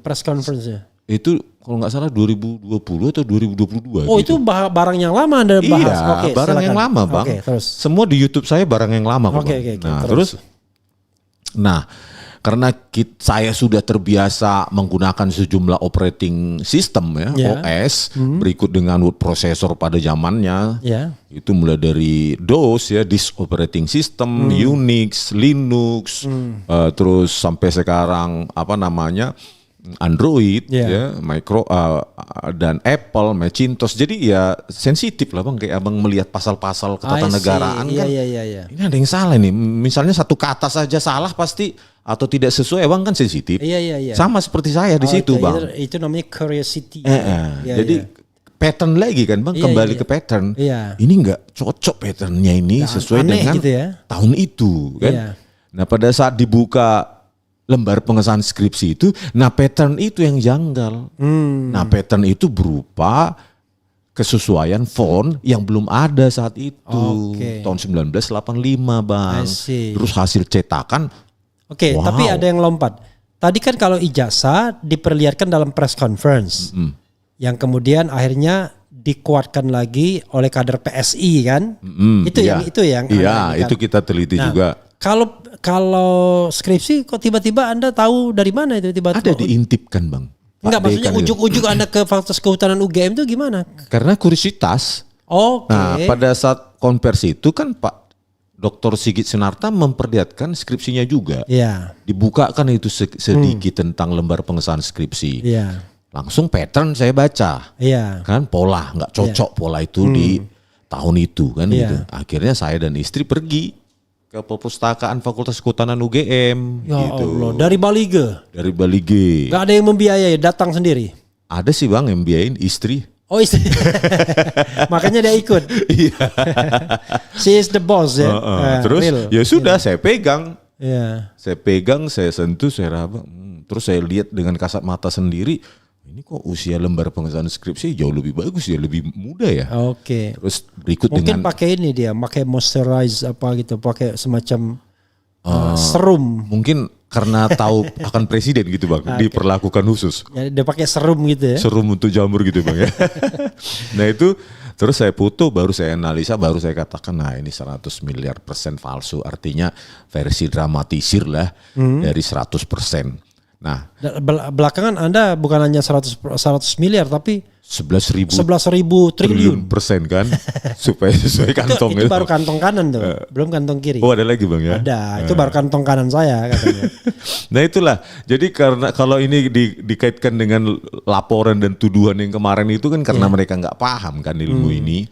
press conference-nya? Itu kalau nggak salah 2020 atau 2022. Oh gitu. Itu barang yang lama Anda bahas? Iya, barang silakan. Yang lama, Bang. Terus. Semua di YouTube saya barang yang lama. Nah karena saya sudah terbiasa menggunakan sejumlah operating system OS, berikut dengan word processor pada zamannya. Itu mulai dari DOS disk operating system, Unix, Linux, terus sampai sekarang apa namanya Android, Yeah. ya, dan Apple, Macintosh. Jadi ya sensitif lah bang, kayak abang melihat pasal-pasal ketatanegaraan kan. Iya. Ini ada yang salah nih. Misalnya satu kata saja salah pasti atau tidak sesuai, bang kan sensitif. Iya. Sama seperti saya di situ bang. Itu namanya curiosity. Jadi pattern lagi kan bang, kembali ke pattern. Iya. Ini nggak cocok patternnya ini sesuai aneh dengan gitu ya. tahun itu kan. Iya. Nah pada saat dibuka lembar pengesahan skripsi itu, nah pattern itu yang janggal. Nah pattern itu berupa kesesuaian font yang belum ada saat itu. Tahun 1985 bang. I see. Terus hasil cetakan. Wow. Tapi ada yang lompat. Tadi kan kalau ijazah diperlihatkan dalam press conference. Yang kemudian akhirnya dikuatkan lagi oleh kader PSI kan. Itu yang Iya, kan? itu kita teliti juga. Kalau skripsi kok tiba-tiba Anda tahu dari mana itu tiba-tiba? Ada diintipkan bang. Enggak, maksudnya ujuk-ujuk Anda ke Fakultas Kehutanan UGM itu gimana? Karena kuriositas. Nah pada saat konversi itu kan Pak Dr. Sigit Sunarta memperlihatkan skripsinya juga. Iya. Dibukakan itu sedikit tentang lembar pengesahan skripsi. Iya. Langsung pattern saya baca. Iya. Kan pola, nggak cocok pola itu di tahun itu kan gitu. Akhirnya saya dan istri pergi ke perpustakaan Fakultas Kehutanan UGM. Ya gitu. Allah, dari Balige. Dari Balige. Gak ada yang membiayai, datang sendiri. Ada sih bang yang biayain istri. Oh istri. Makanya dia ikut. Iya. She is the boss ya. Terus ya sudah saya pegang. Iya. Saya pegang, saya sentuh, saya raba. Terus saya lihat dengan kasat mata sendiri. Ini kok usia lembar pengesahan skripsi jauh lebih bagus ya, lebih muda ya. Oke. Terus berikut Mungkin dengan pakai ini dia, pakai moisturize apa gitu, pakai semacam serum. mungkin karena tahu akan presiden gitu bang, diperlakukan khusus. Jadi dia pakai serum gitu ya. Serum untuk jamur gitu bang ya. Nah itu terus saya foto, baru saya analisa, baru saya katakan nah ini 100 miliar % palsu. Artinya versi dramatisir lah dari 100%. Nah, Belakangan Anda bukan hanya 100 miliar tapi 11.000 triliun persen kan, supaya sesuai kantong itu baru kantong kanan tuh, belum kantong kiri. Oh ada lagi bang ya? Ada, itu baru kantong kanan saya katanya. Nah itulah, jadi karena kalau ini dikaitkan dengan laporan dan tuduhan yang kemarin itu kan karena mereka nggak paham kan ilmu ini,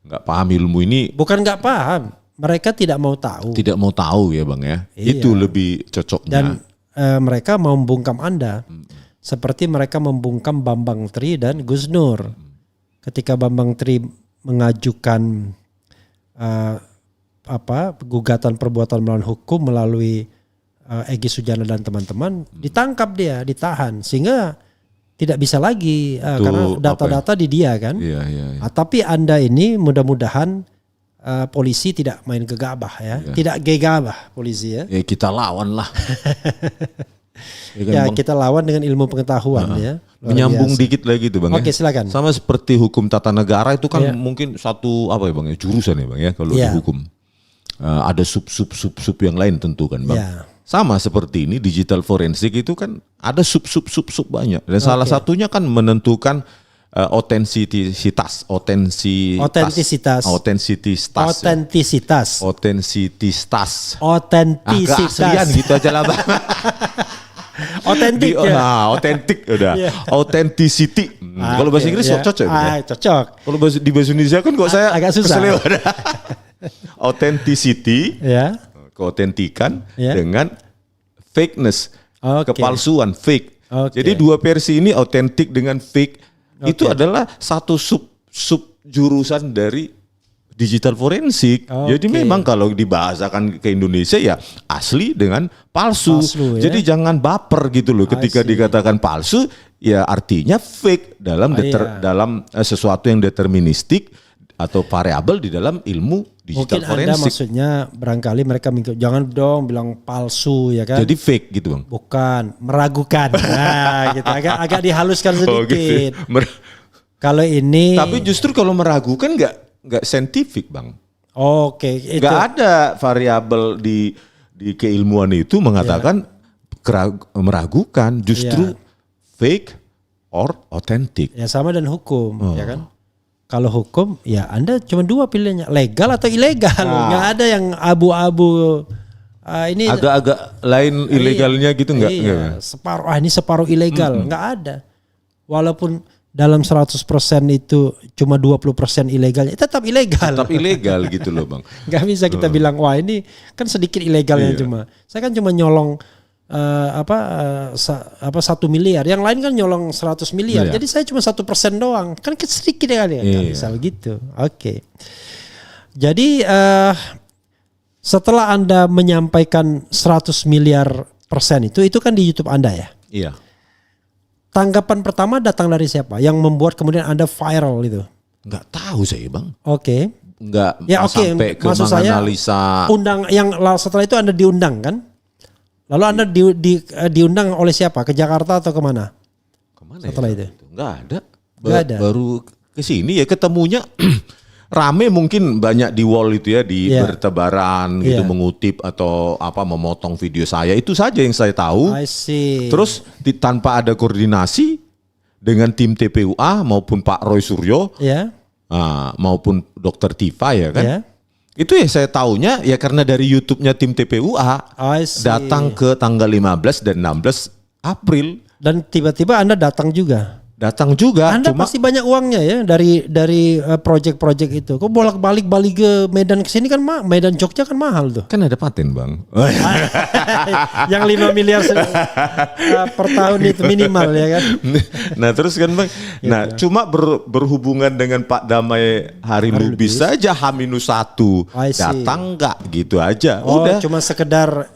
nggak paham ilmu ini. Bukan nggak paham, mereka tidak mau tahu. Tidak mau tahu ya bang ya, itu lebih cocoknya. Dan mereka mau membungkam Anda. Seperti mereka membungkam Bambang Tri dan Gus Nur. Ketika Bambang Tri mengajukan gugatan perbuatan melawan hukum melalui Egy Sujana dan teman-teman, ditangkap dia, ditahan sehingga tidak bisa lagi karena data-data di dia kan. Iya. Tapi Anda ini mudah-mudahan polisi tidak main gegabah ya, tidak gegabah polisi ya. Ya kita lawan lah. Ya kita lawan dengan ilmu pengetahuan ya. Menyambung dikit lagi tuh bang. Oke, silakan. Sama seperti hukum tata negara itu kan mungkin satu apa ya bang ya, jurusan ya bang ya kalau di hukum. Ada sub yang lain tentu kan bang. Sama seperti ini digital forensik itu kan ada sub banyak dan salah satunya kan menentukan otentisitas. Aslian gitu aja lah bang. Otentik ya. Otentik udah. Authenticity. Kalau bahasa Inggris cocok ya? Cocok. Kalau di bahasa Indonesia kan kok saya agak susah. Authenticity, keotentikan dengan fakeness, kepalsuan, fake. Jadi dua versi ini autentik dengan fake. Itu adalah satu sub jurusan dari digital forensik. Jadi memang kalau dibahasakan ke Indonesia ya asli dengan palsu. Jadi jangan baper gitu loh ketika dikatakan palsu, ya artinya fake dalam sesuatu yang deterministik atau variabel di dalam ilmu digital mungkin forensik. Anda maksudnya barangkali mereka jangan dong bilang palsu ya kan. Jadi fake gitu bang. Bukan, meragukan. Nah, gitu agak dihaluskan sedikit. Gitu. Kalau ini tapi justru kalau meragukan nggak saintifik bang. Nggak ada variabel di keilmuan itu mengatakan meragukan, justru fake or authentic. Ya sama dan hukum ya kan. Kalau hukum ya Anda cuma dua pilihannya, legal atau ilegal. Nggak ada yang abu-abu ini agak-agak lain ilegalnya gitu nggak? Iya, separuh. Ini separuh ilegal, nggak ada. Walaupun dalam 100% itu cuma 20% ilegalnya, tetap ilegal. Tetap ilegal gitu loh Bang. Nggak bisa kita bilang wah ini kan sedikit ilegalnya cuma. Saya kan cuma nyolong 1 miliar, yang lain kan nyolong 100 miliar. Jadi saya cuma 1% doang, kan sedikit kali ya. Nggak bisa begitu. Oke. Jadi setelah Anda menyampaikan 100 miliar persen itu kan di YouTube Anda ya? Iya. Tanggapan pertama datang dari siapa? Yang membuat kemudian Anda viral itu? Nggak tahu saya Bang. Oke. Nggak Ya oke. sampai ke Maksud saya menganalisa. Setelah itu Anda diundang kan? Lalu Anda diundang oleh siapa? Ke Jakarta atau kemana? Kemana setelah ya? itu? Nggak ada. Nggak ada. Baru ke sini ya ketemunya. Rame mungkin banyak di wall itu ya, di bertebaran gitu, mengutip atau memotong video saya, itu saja yang saya tahu. I see. Terus tanpa ada koordinasi dengan tim TPUA maupun Pak Roy Suryo, maupun Dr. Tifa ya kan. Itu ya saya taunya ya karena dari YouTube-nya tim TPUA datang ke tanggal 15 dan 16 April. Dan tiba-tiba Anda datang juga. Datang juga. Anda pasti banyak uangnya ya dari project-project itu. Kok bolak-balik ke Medan ke sini kan Medan Jogja kan mahal tuh. Kan ada paten Bang. Yang 5 miliar per tahun itu minimal ya kan. Nah terus kan Bang. Nah cuma berhubungan dengan Pak Damai Hari Lubis saja H-1. Datang enggak gitu aja. Udah. Cuma sekedar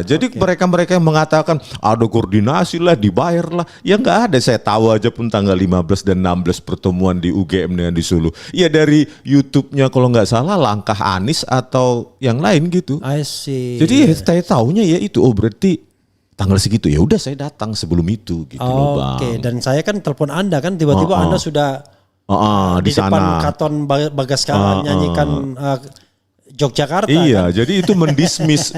jadi mereka yang mengatakan ada koordinasi lah, dibayar lah. Ya enggak ada. Saya tahu aja pun tanggal 15 dan 16 pertemuan di UGM dengan di Solo. Ya dari YouTube-nya kalau nggak salah Langkah Anies atau yang lain gitu. I see. Jadi saya tahunya ya itu. Oh berarti tanggal segitu. Ya udah saya datang sebelum itu gitu loh Bang. Oke. Dan saya kan telepon Anda kan tiba-tiba Anda sudah di depan sana. Katon Bagaskara nyanyikan Yogyakarta. Iya. Kan? Jadi itu mendismiss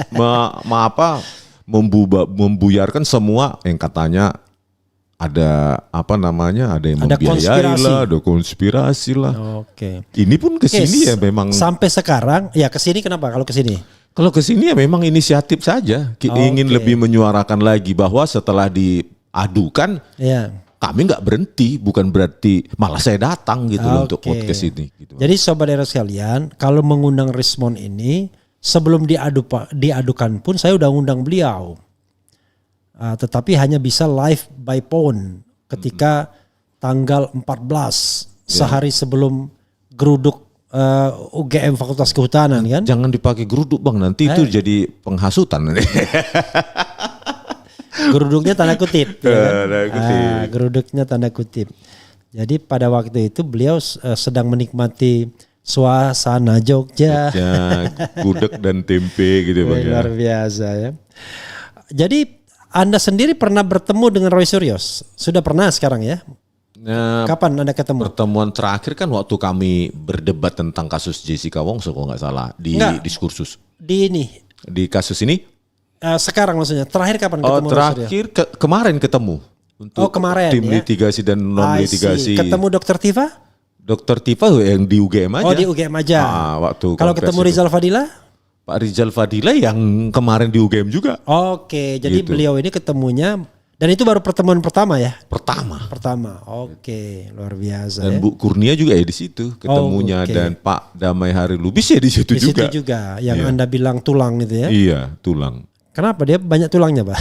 membuyarkan semua yang katanya ada ada yang membiayai lah, ada konspirasi lah. Oke. Ini pun kesini ya memang. Sampai sekarang, ya kesini kenapa kalau kesini? Kalau kesini ya memang inisiatif saja. Ingin lebih menyuarakan lagi bahwa setelah diadukan, kami nggak berhenti. Bukan berarti malah saya datang gitu untuk podcast ini. Gitu. Jadi sobat era sekalian, kalau mengundang Rismond ini, sebelum diadukan pun saya udah undang beliau. Tetapi hanya bisa live by phone ketika tanggal 14 sehari sebelum geruduk UGM Fakultas Kehutanan kan. Jangan dipakai geruduk Bang, nanti itu jadi penghasutan. Geruduknya tanda kutip. Ya kan? Tanda kutip. Geruduknya tanda kutip. Jadi pada waktu itu beliau sedang menikmati suasana Jogja. Gudeg dan tempe gitu Bang. Luar biasa ya. Jadi Anda sendiri pernah bertemu dengan Roy Suryo? Sudah pernah sekarang ya? Kapan Anda ketemu? Pertemuan terakhir kan waktu kami berdebat tentang kasus Jessica Wongso kalau nggak salah di diskursus. Di kasus ini? Sekarang maksudnya. Terakhir kapan ketemu? Terakhir kemarin ketemu. Untuk kemarin tim litigasi dan non litigasi. Ketemu Dr. Tifa? Dr. Tifa yang di UGM aja. Oh di UGM aja. Waktu kalau ketemu Rizal Fadila? Pak Rizal Fadila yang kemarin di UGM juga. Oke, jadi beliau ini ketemunya dan itu baru pertemuan pertama ya? Pertama. Oke, luar biasa. Dan Bu Kurnia juga ya di situ ketemunya dan Pak Damai Hari Lubis ya di situ juga. Di situ juga yang Anda bilang tulang gitu ya? Iya, tulang. Kenapa dia banyak tulangnya, Pak?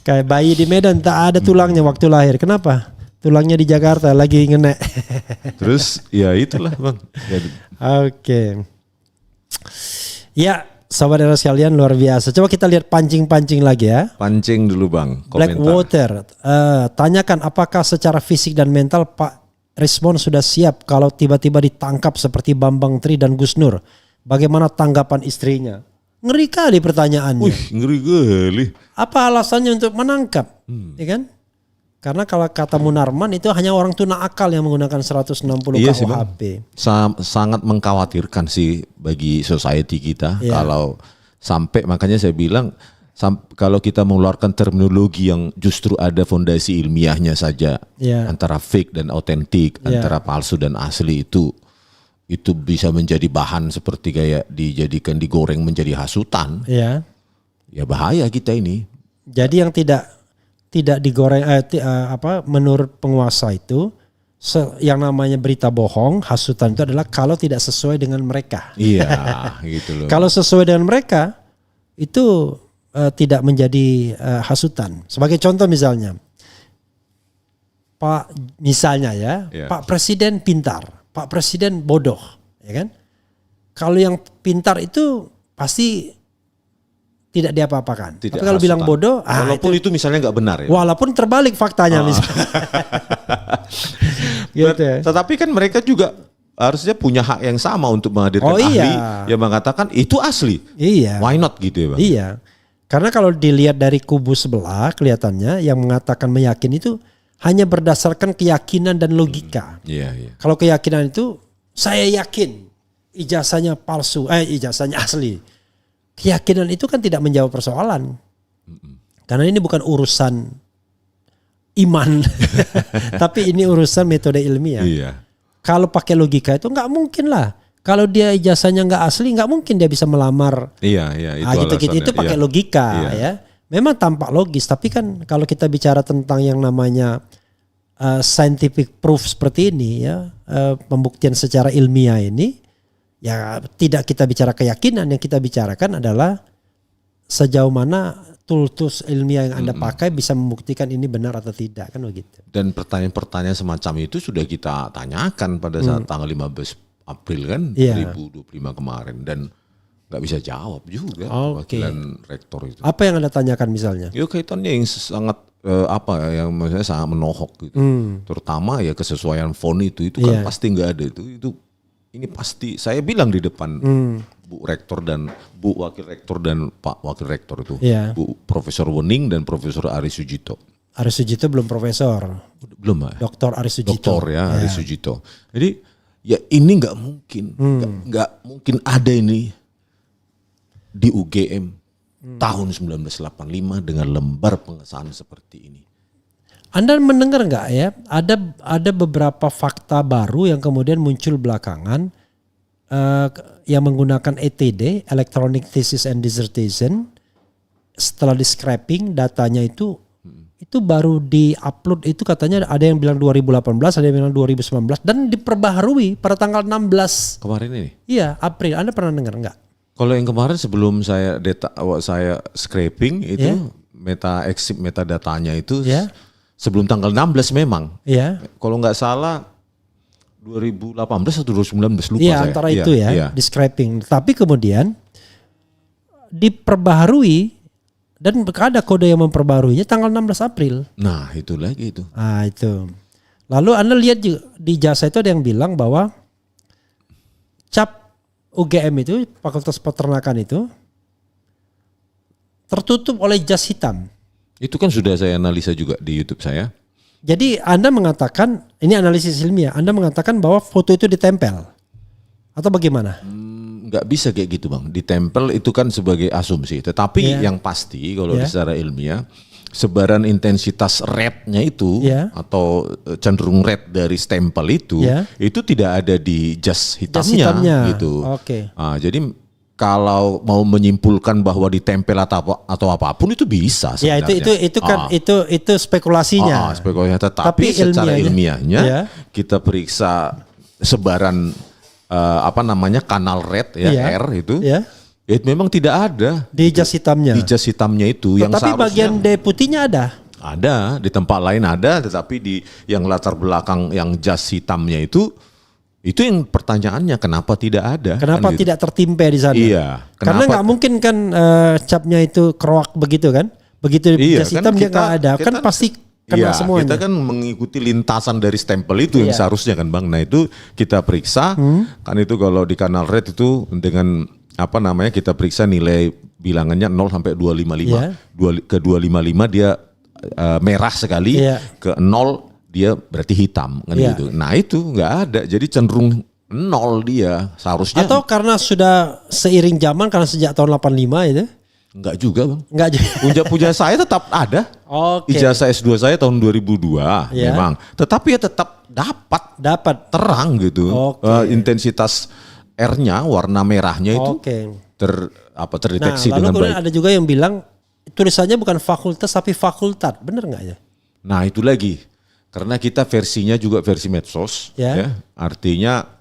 Kayak bayi di Medan tak ada tulangnya waktu lahir. Kenapa? Tulangnya di Jakarta lagi ngenek. Terus ya itulah Bang. Oke. Ya, sobat era sekalian luar biasa. Coba kita lihat pancing-pancing lagi ya. Pancing dulu Bang. Blackwater. Tanyakan apakah secara fisik dan mental Pak Rismond sudah siap kalau tiba-tiba ditangkap seperti Bambang Tri dan Gus Nur. Bagaimana tanggapan istrinya? Ngeri kali pertanyaannya. Wih, ngeri kali. Apa alasannya untuk menangkap? Ya kan? Karena kalau kata Munarman itu hanya orang tuna akal yang menggunakan 160 KUHP. Sangat mengkhawatirkan sih bagi society kita kalau sampai, makanya saya bilang kalau kita mengeluarkan terminologi yang justru ada fondasi ilmiahnya saja antara fake dan autentik, antara palsu dan asli itu itu bisa menjadi bahan seperti kayak dijadikan digoreng menjadi hasutan, Ya. ya bahaya kita ini. Jadi yang tidak digoreng menurut penguasa itu yang namanya berita bohong, hasutan itu adalah kalau tidak sesuai dengan mereka. Iya, gitu loh. Kalau sesuai dengan mereka itu tidak menjadi hasutan. Sebagai contoh misalnya, Pak Presiden pintar, Pak Presiden bodoh, ya kan? Kalau yang pintar itu pasti tidak diapa-apakan. Tapi kalau bilang bodoh, walaupun itu misalnya nggak benar ya. Walaupun terbalik faktanya misalnya. Gitu ya. Tetapi kan mereka juga harusnya punya hak yang sama untuk menghadirkan ahli yang mengatakan itu asli. Iya. Why not gitu ya Bang? Iya. Karena kalau dilihat dari kubu sebelah kelihatannya yang mengatakan meyakini itu hanya berdasarkan keyakinan dan logika. Iya. Kalau keyakinan itu saya yakin ijazahnya palsu, ijazahnya asli. Keyakinan itu kan tidak menjawab persoalan. Karena ini bukan urusan iman. Tapi ini urusan metode ilmiah. Iya. Kalau pakai logika itu nggak mungkin lah. Kalau dia ijazahnya nggak asli, nggak mungkin dia bisa melamar. Iya. Itu pakai logika ya. Memang tampak logis, tapi kan kalau kita bicara tentang yang namanya scientific proof seperti ini ya, pembuktian secara ilmiah ini, ya tidak kita bicara keyakinan, yang kita bicarakan adalah sejauh mana tools ilmiah yang Anda pakai bisa membuktikan ini benar atau tidak, kan begitu. Dan pertanyaan-pertanyaan semacam itu sudah kita tanyakan pada saat tanggal 15 April kan 2025 kemarin dan nggak bisa jawab juga wakilan rektor itu. Apa yang Anda tanyakan misalnya? Ya kaitannya yang sangat yang maksudnya sangat menohok gitu. Terutama ya kesesuaian font itu kan pasti nggak ada itu. Ini pasti saya bilang di depan Bu Rektor dan Bu Wakil Rektor dan Pak Wakil Rektor itu, Bu Profesor Wening dan Profesor Ari Sujito. Ari Sujito belum profesor. Belum ya? Dr. Ari Sujito. Doktor ya, Ari Sujito. Jadi ya ini nggak mungkin, nggak mungkin ada ini di UGM tahun 1985 dengan lembar pengesahan seperti ini. Anda mendengar nggak ya? Ada beberapa fakta baru yang kemudian muncul belakangan yang menggunakan ETD, Electronic Thesis and Dissertation. Setelah di scraping datanya itu baru di-upload, itu katanya ada yang bilang 2018, ada yang bilang 2019 dan diperbaharui pada tanggal 16 kemarin ini. Iya, April. Anda pernah dengar nggak? Kalau yang kemarin sebelum saya scraping itu metadatanya itu sebelum tanggal 16 memang. Iya. Kalau nggak salah 2018 atau 2019 lupa saya. Iya, antara itu di scraping. Tapi kemudian diperbaharui dan ada kode yang memperbaharuinya tanggal 16 April. Nah, itu lagi itu. Ah, itu. Lalu Anda lihat juga, di jasa itu ada yang bilang bahwa cap UGM itu, Fakultas Peternakan itu tertutup oleh jas hitam. Itu kan sudah saya analisa juga di YouTube saya. Jadi Anda mengatakan, ini analisis ilmiah, Anda mengatakan bahwa foto itu ditempel atau bagaimana? Nggak bisa kayak gitu Bang. Ditempel itu kan sebagai asumsi. Tetapi yang pasti kalau secara ilmiah, sebaran intensitas red-nya itu atau cenderung red dari stempel itu tidak ada di jas hitamnya gitu. Nah, jadi kalau mau menyimpulkan bahwa ditempel atau apapun itu bisa sebenarnya. Ya itu spekulasinya. Spekulasinya. Tapi secara ilmiahnya kita periksa sebaran kanal red R itu. Ya memang tidak ada di jas hitamnya. Di jas hitamnya itu yang seharusnya. Tapi bagian D putihnya ada. Ada, di tempat lain ada, tetapi di yang latar belakang yang jas hitamnya itu yang pertanyaannya kenapa tidak ada? Kenapa kan tidak tertimpa di sana? Iya. Karena nggak mungkin kan capnya itu keroak begitu kan? Begitu jas hitam dia nggak ada, kan pasti kena semuanya. Kita kan mengikuti lintasan dari stempel itu yang seharusnya kan Bang. Nah itu kita periksa, kan itu kalau di kanal red itu dengan kita periksa nilai bilangannya 0 sampai 255. Ke 255 dia merah sekali, ke 0 dia berarti hitam kan gitu. Nah itu nggak ada, jadi cenderung 0 dia seharusnya. Atau karena sudah seiring zaman, karena sejak tahun 85 itu. Enggak juga bang. Enggak juga. Punya saya tetap ada. Oke. Ijazah S2 saya tahun 2002 Ya. memang. Tetapi ya tetap dapat terang gitu. Oke. Intensitas R-nya warna merahnya itu Oke. terdeteksi Nah, lalu dengan kemudian baik. ada juga yang bilang tulisannya bukan fakultas tapi fakultat. Bener nggak ya? Nah itu lagi. Karena kita versinya juga versi medsos. Ya. Ya. Artinya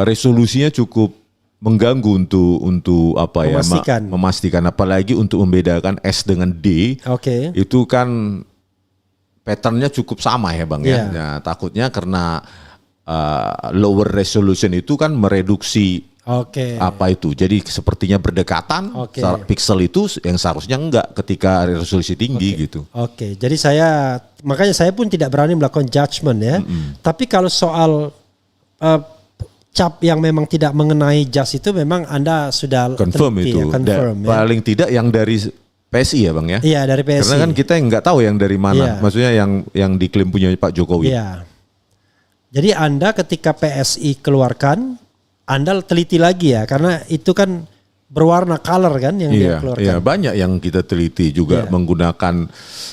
resolusinya cukup mengganggu untuk apa Memastikan. ya memastikan apalagi untuk membedakan S dengan D. Oke. Itu kan patternnya cukup sama ya bang ya. Iya. Nah, takutnya karena lower resolution itu kan mereduksi Oke. apa itu. Jadi sepertinya berdekatan. Oke. Pixel itu yang seharusnya enggak ketika resolusi tinggi gitu. Oke. Jadi makanya saya pun tidak berani melakukan judgement ya. Tapi kalau soal cap yang memang tidak mengenai jas itu memang Anda sudah Confirm teliti itu. ya, confirm ya. Paling tidak yang dari PSI ya bang ya. Iya dari PSI. Karena kan kita nggak tahu yang dari mana. Iya. Maksudnya yang diklaim punya Pak Jokowi. Iya. Jadi Anda ketika PSI keluarkan, Anda teliti lagi ya, karena itu kan berwarna color kan yang dia keluarkan. Iya, banyak yang kita teliti juga menggunakan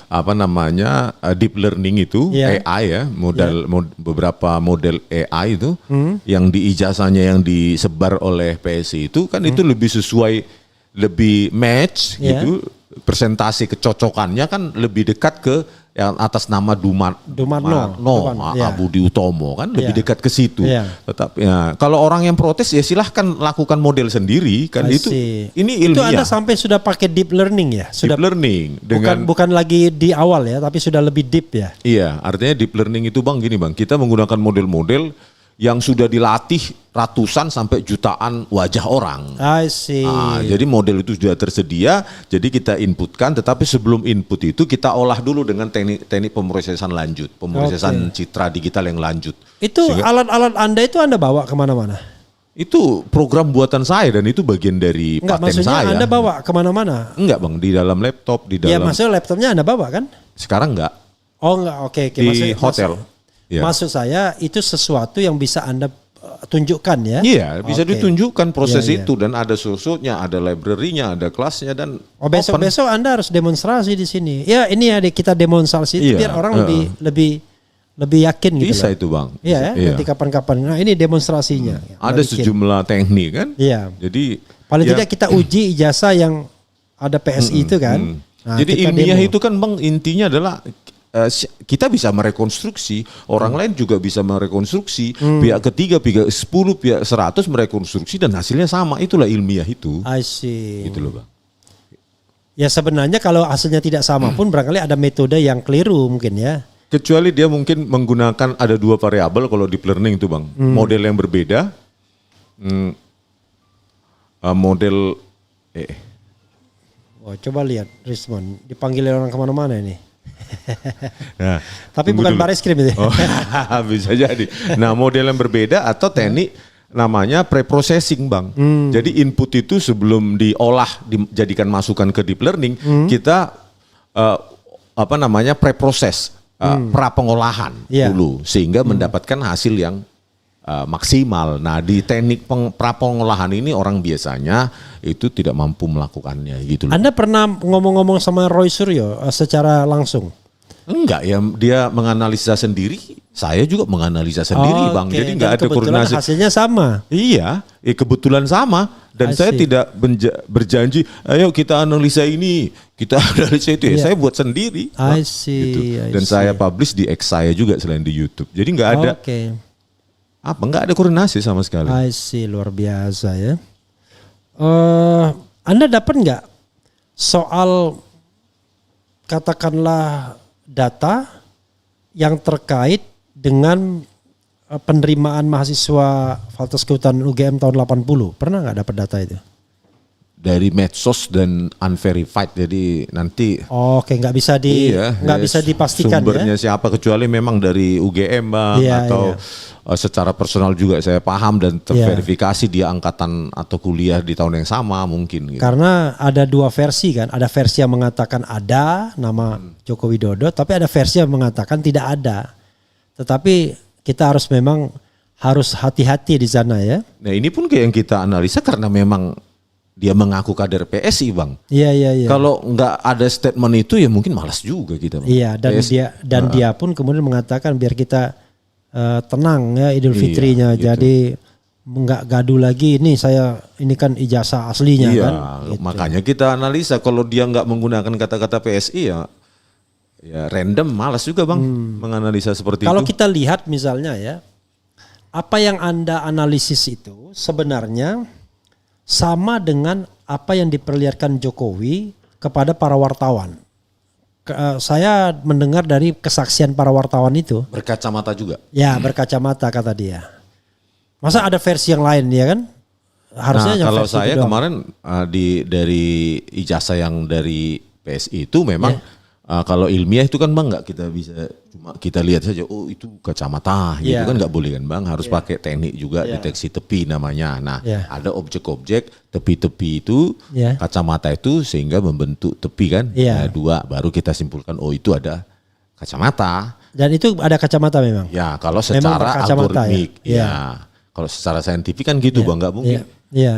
apa namanya deep learning itu AI ya, beberapa model AI itu yang di ijazahnya yang disebar oleh PSI itu kan itu lebih sesuai, lebih match gitu, presentasi kecocokannya kan lebih dekat ke yang atas nama Dumarno, Budi Utomo kan lebih dekat ke situ. Tetapi ya, kalau orang yang protes ya silahkan lakukan model sendiri kan itu. Ini ilmiah. Itu Anda sampai sudah pakai deep learning ya? Sudah deep learning dengan bukan lagi di awal ya, tapi sudah lebih deep ya. Iya, artinya deep learning itu bang gini bang, kita menggunakan model-model yang sudah dilatih ratusan sampai jutaan wajah orang. I see. Jadi model itu sudah tersedia, jadi kita inputkan, tetapi sebelum input itu kita olah dulu dengan teknik pemrosesan lanjut, pemrosesan citra digital yang lanjut. Itu alat-alat Anda itu Anda bawa kemana-mana? Itu program buatan saya dan itu bagian dari paten maksudnya saya. Anda bawa kemana-mana? Enggak bang, di dalam laptop, di dalam. Ya maksudnya laptopnya Anda bawa kan? Sekarang enggak. Oh enggak, oke. Di hotel. Maksud saya itu sesuatu yang bisa Anda tunjukkan ya? Iya, bisa ditunjukkan proses itu dan ada source-nya, ada library-nya, ada kelasnya dan. Besok Anda harus demonstrasi di sini. Ya ini ya kita demonstrasi biar orang lebih yakin gitu. Bisa itu bang. Iya ya, nanti kapan-kapan. Nah ini demonstrasinya. Ada sejumlah teknik kan. Iya. Jadi paling tidak kita uji ijazah yang ada PSI itu kan. Nah, jadi ilmiah itu kan bang intinya adalah kita bisa merekonstruksi, orang lain juga bisa merekonstruksi, pihak ketiga, pihak 10, pihak 100 merekonstruksi dan hasilnya sama, itulah ilmiah itu. I see. Gitu loh bang. Ya sebenarnya kalau hasilnya tidak sama pun barangkali ada metode yang keliru mungkin ya. Kecuali dia mungkin menggunakan ada 2 variabel kalau deep learning itu bang, model yang berbeda, model. Wah, coba lihat Rismon, dipanggil orang kemana-mana ini. Nah, tapi bukan baris krim itu. Bisa jadi. Nah model yang berbeda atau teknik namanya pre-processing bang. Jadi input itu sebelum diolah dijadikan masukan ke deep learning kita pre-proses pra pengolahan dulu sehingga mendapatkan hasil yang maksimal. Nah di teknik pra pengolahan ini orang biasanya itu tidak mampu melakukannya gitu loh. Anda pernah ngomong-ngomong sama Roy Suryo secara langsung? Enggak ya, dia menganalisa sendiri, saya juga menganalisa sendiri bang. Jadi nggak ada koordinasi. Hasilnya sama. Iya, kebetulan sama. Dan saya tidak berjanji, ayo kita analisa ini, kita analisa itu. Saya buat sendiri. I see. Gitu. Dan saya publish di X saya juga selain di YouTube. Jadi nggak ada nggak ada koordinasi sama sekali. I see, luar biasa ya. Anda dapat nggak soal katakanlah data yang terkait dengan penerimaan mahasiswa Fakultas Kehutanan UGM tahun 80? Pernah nggak dapat data itu? Dari medsos dan unverified, jadi nanti. Oke, nggak bisa bisa dipastikan. Sumbernya siapa kecuali memang dari UGM bang atau secara personal juga saya paham dan terverifikasi dia angkatan atau kuliah di tahun yang sama mungkin. Gitu. Karena ada 2 versi kan, ada versi yang mengatakan ada nama Joko Widodo, tapi ada versi yang mengatakan tidak ada. Tetapi kita harus hati-hati di sana ya. Nah ini pun yang kita analisa karena memang dia mengaku kader PSI Bang. Iya. Kalau nggak ada statement itu ya mungkin malas juga kita Bang. Iya, dan dia pun kemudian mengatakan biar kita tenang ya Idul Fitrinya. Gitu. Jadi nggak gaduh lagi, ini kan ijazah aslinya kan. Gitu. Makanya kita analisa kalau dia nggak menggunakan kata-kata PSI ya random, malas juga Bang menganalisa seperti Kalau itu. kita lihat misalnya ya, apa yang Anda analisis itu sebenarnya sama dengan apa yang diperlihatkan Jokowi kepada para wartawan. Saya mendengar dari kesaksian para wartawan itu. Berkacamata juga. Ya, berkacamata kata dia. Masa ada versi yang lain ya kan? Harusnya yang kalau versi saya itu doang. kemarin dari ijazah yang dari PSI itu memang kalau ilmiah itu kan Bang nggak kita bisa cuma kita lihat saja oh itu kacamata gitu kan nggak boleh kan Bang, harus pakai teknik juga deteksi tepi namanya. Nah ada objek-objek tepi-tepi itu kacamata itu sehingga membentuk tepi kan. Nah, 2 baru kita simpulkan oh itu ada kacamata. Dan itu ada kacamata memang. Ya kalau secara algoritmik kalau secara saintifik kan gitu Bang, nggak mungkin.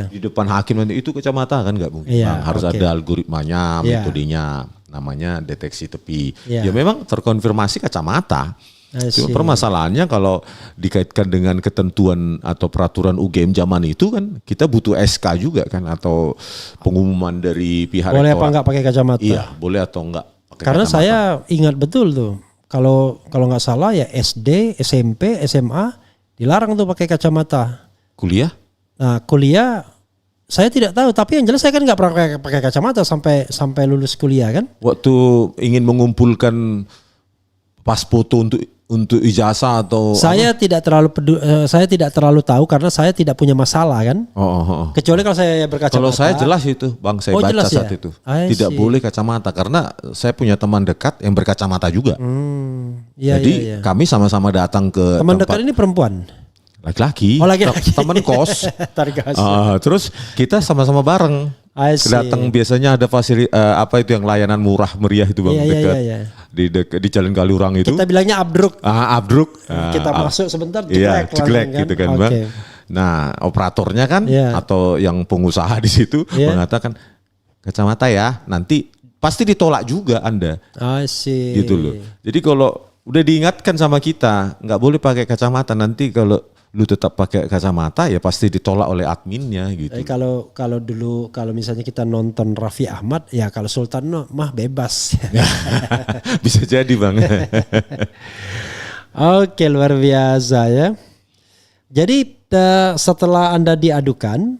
Di depan hakim nanti itu kacamata kan nggak mungkin Bang. Harus ada algoritmanya, metodenya namanya deteksi tepi. Ya memang terkonfirmasi kacamata. Cuma permasalahannya kalau dikaitkan dengan ketentuan atau peraturan UGM zaman itu kan kita butuh SK juga kan atau pengumuman dari pihak boleh rektorat. Apa enggak pakai kacamata? Iya, boleh atau enggak pakai Karena kacamata. saya ingat betul tuh. Kalau nggak salah ya SD, SMP, SMA dilarang tuh pakai kacamata. Kuliah? Nah, kuliah saya tidak tahu, tapi yang jelas saya kan nggak pernah pakai kacamata sampai lulus kuliah kan. Waktu ingin mengumpulkan pas foto untuk ijazah atau saya tidak terlalu tahu karena saya tidak punya masalah kan. Kecuali kalau saya berkacamata. Kalau saya jelas itu Bang, saya baca saat itu. Tidak boleh kacamata karena saya punya teman dekat yang berkacamata juga. Jadi kami sama-sama datang ke teman dekat ini perempuan. Laki-laki, teman kos. Terus kita sama-sama bareng. Datang biasanya ada apa itu yang layanan murah meriah itu Bang, dekat di Jalan Kaliurang itu. Kita bilangnya abdruk. Abdruk. Kita masuk sebentar jeglek gitu kan Bang. Nah, operatornya kan atau yang pengusaha di situ mengatakan kacamata ya, nanti pasti ditolak juga Anda. Gitu loh. Jadi kalau udah diingatkan sama kita, nggak boleh pakai kacamata, nanti kalau lu tetap pakai kacamata ya pasti ditolak oleh adminnya gitu. Kalau dulu kalau misalnya kita nonton Raffi Ahmad ya kalau Sultan mah bebas. Bisa jadi Bang. Oke, luar biasa ya. Jadi setelah Anda diadukan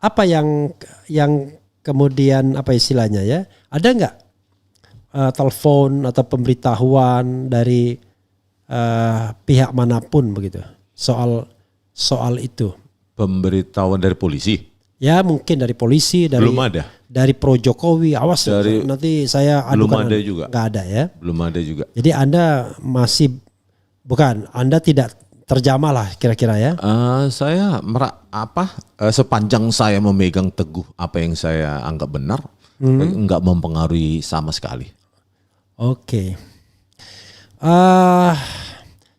apa yang kemudian apa istilahnya ya? Ada nggak telepon atau pemberitahuan dari pihak manapun begitu soal itu? Pemberitahuan dari polisi? Ya mungkin dari polisi, belum ada. Dari Pro Jokowi, awas nanti saya adukan. Belum ada juga. Nggak ada ya? Belum ada juga. Jadi Anda Anda tidak terjamah lah kira-kira ya? Saya sepanjang saya memegang teguh apa yang saya anggap benar, enggak mempengaruhi sama sekali. Oke.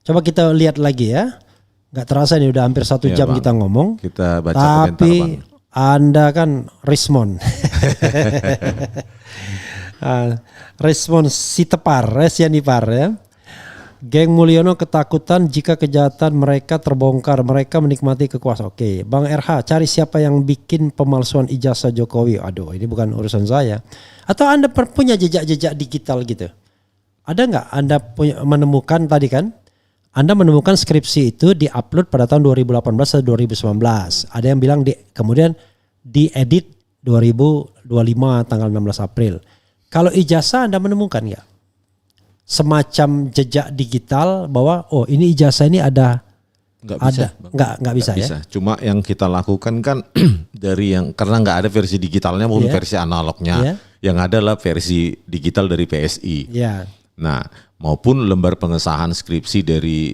Coba kita lihat lagi ya. Nggak terasa nih udah hampir 1 jam Bang. kita ngomong. Kita baca komentar Bang. Anda kan Rismon. Rismon Sianipar ya. Geng Mulyono ketakutan jika kejahatan mereka terbongkar. Mereka menikmati kekuasaan. Oke, Bang RH, cari siapa yang bikin pemalsuan ijazah Jokowi. Aduh, ini bukan urusan saya. Atau Anda punya jejak-jejak digital gitu? Ada nggak Anda menemukan tadi kan? Anda menemukan skripsi itu diupload pada tahun 2018 atau 2019. Ada yang bilang kemudian diedit 2025 tanggal 16 April. Kalau ijazah Anda menemukan nggak? Semacam jejak digital bahwa ini ijazah ini ada. Nggak bisa ya. Cuma yang kita lakukan kan karena nggak ada versi digitalnya maupun versi analognya. Yang ada adalah versi digital dari PSI. Nah, maupun lembar pengesahan skripsi dari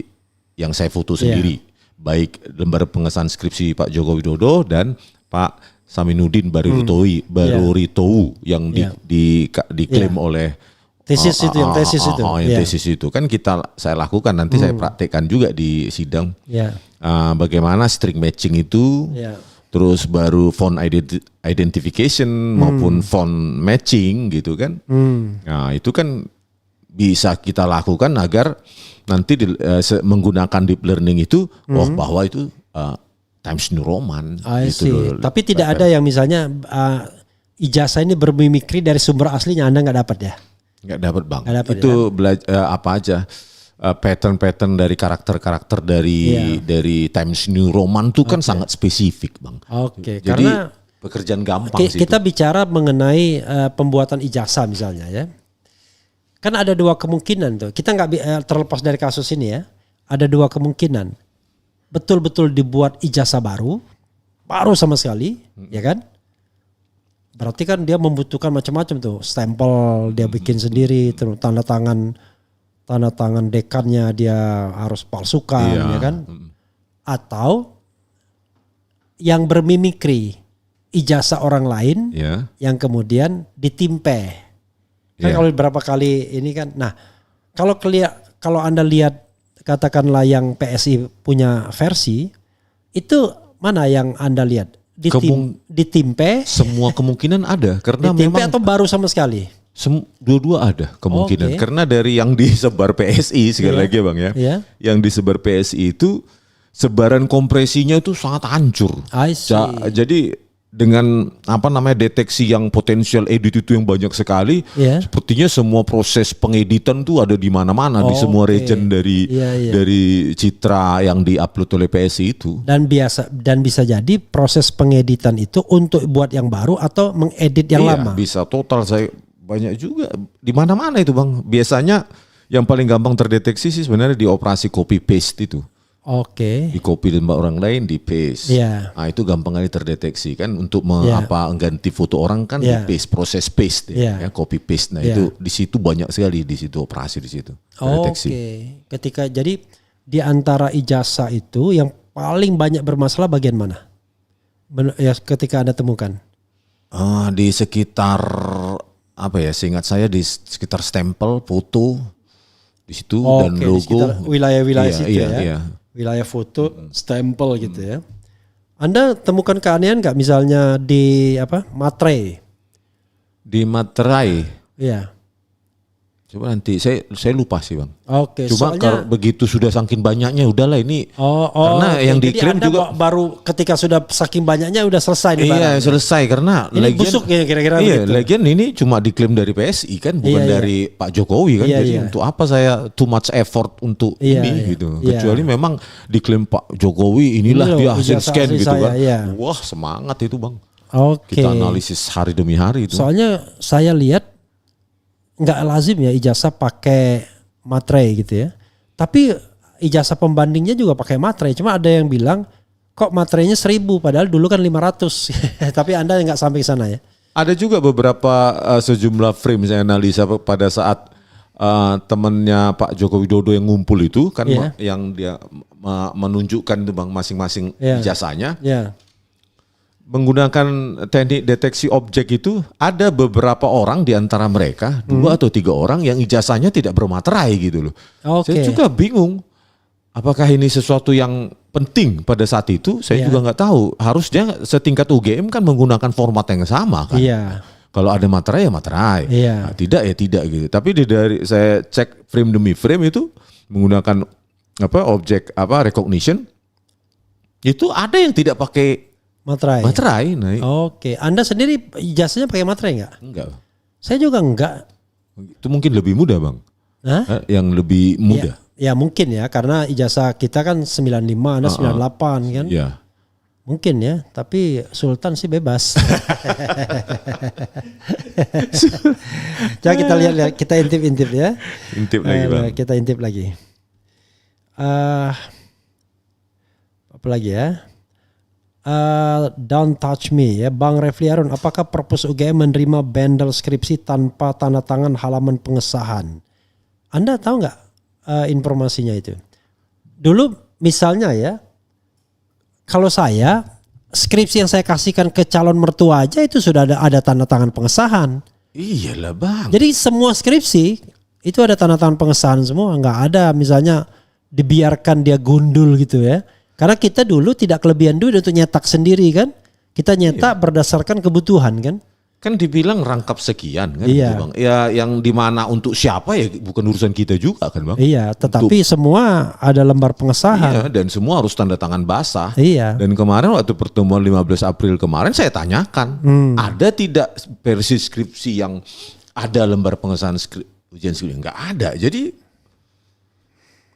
yang saya foto sendiri. Baik lembar pengesahan skripsi Pak Joko Widodo dan Pak Saminuddin Baruritowu yang diklaim oleh tesis itu yang tesis itu. Tesis itu kan saya lakukan, nanti saya praktekkan juga di sidang. Bagaimana string matching itu terus baru font identification maupun font matching gitu kan. Nah itu kan bisa kita lakukan agar nanti menggunakan deep learning itu, bahwa itu Times New Roman. Gitu. Tapi tidak ada yang misalnya ijazah ini bermimikri dari sumber aslinya, Anda nggak dapat ya? Nggak dapat bang. Nggak dapat, itu apa aja pattern-pattern dari karakter-karakter dari Times New Roman tuh kan sangat spesifik bang. Oke. Jadi Karena pekerjaan gampang sih. Kita bicara mengenai pembuatan ijazah misalnya ya. Kan ada dua kemungkinan tuh. Kita nggak terlepas dari kasus ini ya. Ada dua kemungkinan. Betul-betul dibuat ijazah baru sama sekali, ya kan? Berarti kan dia membutuhkan macam-macam tuh, stempel dia bikin sendiri, terus tanda tangan dekannya dia harus palsukan, ya kan? Atau yang bermimikri ijazah orang lain, yang kemudian ditimpe. Kan kalau berapa kali ini kan, nah kalau Anda lihat katakanlah yang PSI punya versi, itu mana yang Anda lihat? Ditimpe? Semua kemungkinan ada karena ditimpe memang atau baru sama sekali? Dua-dua ada kemungkinan. Karena dari yang disebar PSI sekali lagi bang ya, yang disebar PSI itu sebaran kompresinya itu sangat hancur. Jadi dengan deteksi yang potensial edit itu yang banyak sekali, sepertinya semua proses pengeditan tuh ada di mana-mana di semua region dari citra yang diupload oleh PSI itu. Dan bisa jadi proses pengeditan itu untuk buat yang baru atau mengedit yang lama. Bisa total, saya banyak juga di mana-mana itu bang. Biasanya yang paling gampang terdeteksi sih sebenarnya di operasi copy paste itu. Di copy dari orang lain, di paste. Nah itu gampang kali terdeteksi kan, untuk mengganti foto orang kan di paste, proses paste ya, copy paste. Nah itu di situ banyak sekali di situ operasi di situ terdeteksi. Ketika jadi di antara ijazah itu yang paling banyak bermasalah bagian mana? Ya ketika Anda temukan? Di sekitar seingat saya di sekitar stempel, foto di situ dan logo. Wilayah-wilayah situ ya. Wilayah foto, stempel gitu ya. Anda temukan keanehan nggak misalnya di materai? Di materai? Iya. Coba nanti saya lupa sih bang. Cuma soalnya, begitu sudah saking banyaknya udahlah ini. Karena yang diklaim Anda juga baru ketika sudah saking banyaknya udah selesai nih. Iya selesai karena ini busuk ya kira-kira. Iya lagian ini cuma diklaim dari PSI kan, bukan dari Pak Jokowi kan. Jadi untuk apa saya too much effort untuk ini gitu. Kecuali memang diklaim Pak Jokowi inilah dia hasil scan gitu kan. Wah semangat itu bang. Kita analisis hari demi hari itu. Soalnya saya lihat nggak lazim ya ijazah pakai materai gitu ya. Tapi ijazah pembandingnya juga pakai materai. Cuma ada yang bilang kok materainya 1.000 padahal dulu kan 500. Tapi Anda nggak sampai ke sana ya. Ada juga beberapa sejumlah frame saya analisa pada saat temannya Pak Joko Widodo yang ngumpul itu kan, yang dia menunjukkan itu bang masing-masing ijazahnya. Menggunakan teknik deteksi objek itu ada beberapa orang di antara mereka 2 atau 3 orang yang ijazahnya tidak bermaterai gitu loh. Saya juga bingung apakah ini sesuatu yang penting pada saat itu. Saya juga nggak tahu. Harusnya setingkat UGM kan menggunakan format yang sama kan. Kalau ada materai ya materai. Nah, tidak ya tidak gitu. Tapi dari saya cek frame demi frame itu menggunakan objek recognition itu ada yang tidak pakai materai. Nah. Anda sendiri ijazahnya pakai materai nggak? Enggak. Saya juga enggak. Itu mungkin lebih mudah bang. Yang lebih mudah. Ya mungkin ya karena ijazah kita kan 95, Anda 98 kan. Iya. Mungkin ya, tapi Sultan sih bebas. Coba kita lihat, kita intip ya. Intip lagi bang. Kita intip lagi. Apa lagi ya? Don't touch me ya, Bang Refli Harun. Apakah perpus UGM menerima bundle skripsi tanpa tanda tangan halaman pengesahan? Anda tahu nggak informasinya itu? Dulu misalnya ya, kalau saya skripsi yang saya kasihkan ke calon mertua aja itu sudah ada tanda tangan pengesahan. Iyalah bang. Jadi semua skripsi itu ada tanda tangan pengesahan semua, nggak ada misalnya dibiarkan dia gundul gitu ya. Karena kita dulu tidak kelebihan duit untuk nyetak sendiri kan. Kita nyetak berdasarkan kebutuhan kan. Kan dibilang rangkap sekian kan, Iya. gitu, Bang. Ya yang dimana untuk siapa ya bukan urusan kita juga kan, Bang. Iya, tetapi semua ada lembar pengesahan. Iya, dan semua harus tanda tangan basah. Iya. Dan kemarin waktu pertemuan 15 April kemarin saya tanyakan, ada tidak versi skripsi yang ada lembar pengesahan ujian skripsi? Enggak ada. Jadi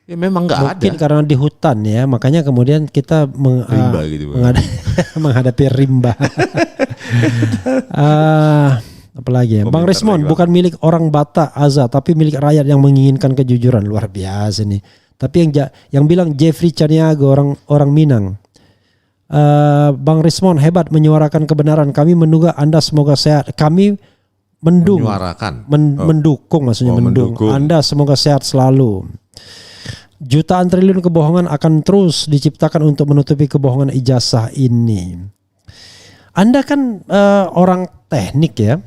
ya memang enggak ada. Mungkin karena di hutan ya, makanya kemudian kita Rimba gitu, Bang. menghadapi rimba. Apalagi ya, Bang Komentar Rismon lagi, Bang. bukan milik orang Batak Aza, tapi milik rakyat yang menginginkan kejujuran. Luar biasa nih. Tapi yang bilang Jeffrey Chaniago orang Minang. Bang Rismon hebat menyuarakan kebenaran. Kami menduga Anda semoga sehat. Kami Menyuarakan. mendukung maksudnya mendukung. Anda semoga sehat selalu. Jutaan triliun kebohongan akan terus diciptakan untuk menutupi kebohongan ijazah ini. Anda kan orang teknik ya.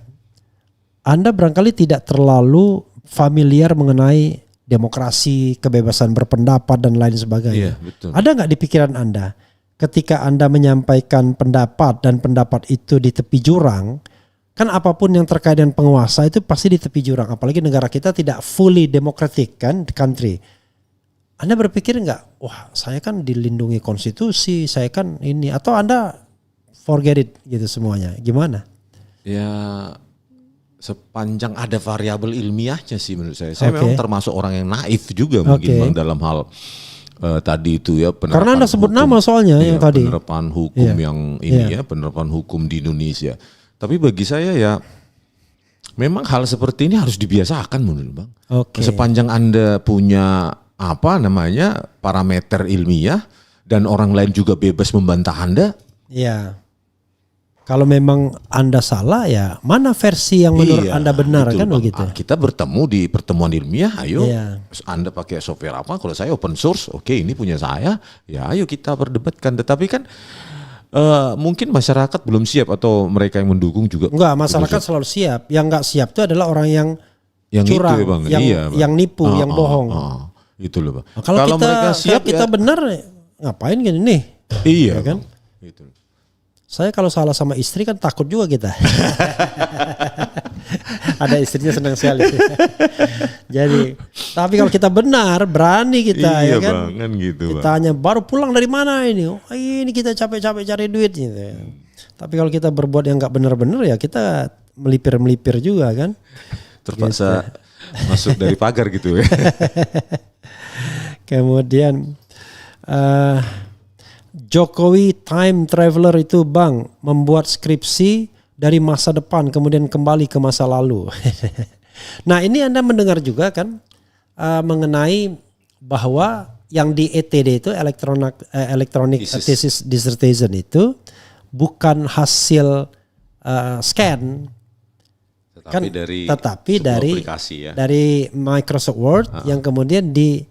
Anda barangkali tidak terlalu familiar mengenai demokrasi, kebebasan berpendapat dan lain sebagainya. Iya, betul. Ada nggak di pikiran Anda ketika Anda menyampaikan pendapat dan pendapat itu di tepi jurang, kan apapun yang terkait dengan penguasa itu pasti di tepi jurang. Apalagi negara kita tidak fully democratic kan, country. Anda berpikir nggak, wah saya kan dilindungi konstitusi, saya kan ini, atau Anda forget it gitu semuanya, gimana? Ya sepanjang ada variabel ilmiahnya sih menurut saya. Saya Oke. memang termasuk orang yang naif juga mungkin, Oke. Bang, dalam hal tadi itu ya penerapan Karena Anda sebut hukum. nama soalnya Iya, yang tadi. penerapan hukum Iya. yang ini Iya. ya, penerapan hukum di Indonesia. Tapi bagi saya ya memang hal seperti ini harus dibiasakan menurut Bang. Oke. Sepanjang Anda punya parameter ilmiah dan orang lain juga bebas membantah Anda. Ya. Kalau memang Anda salah ya mana versi yang menurut Iya, Anda benar betul, kan Bang. begitu. Kita bertemu di pertemuan ilmiah, ayo Iya. Anda pakai software apa, kalau saya open source, oke ini punya saya, ya ayo kita perdebatkan. Tetapi kan mungkin masyarakat belum siap atau mereka yang mendukung juga. Enggak, masyarakat selalu siap. Yang enggak siap itu adalah orang yang curang, itu ya Bang, yang, iya, Bang. yang nipu, yang bohong. Itu loh Bang. Nah, kalau kita mereka siap kita ya, benar ngapain gini nih? iya Ya kan? Bang. Gitu. Saya kalau salah sama istri kan takut juga kita. Ada istrinya senang sekali. Jadi, tapi kalau kita benar, berani kita Iya ya kan. Bang, kan gitu Bang. Kita hanya baru pulang dari mana ini? Oh, ini kita capek-capek cari duit gitu. Tapi kalau kita berbuat yang nggak benar-benar ya kita melipir-melipir juga kan. Terpaksa masuk dari pagar gitu ya. Kemudian Jokowi time traveler itu Bang membuat skripsi dari masa depan kemudian kembali ke masa lalu. Nah ini Anda mendengar juga kan mengenai bahwa yang di ETD itu electronic thesis dissertation itu bukan hasil scan Tetapi kan, dari tetapi sebuah dari aplikasi ya. dari Microsoft Word yang kemudian di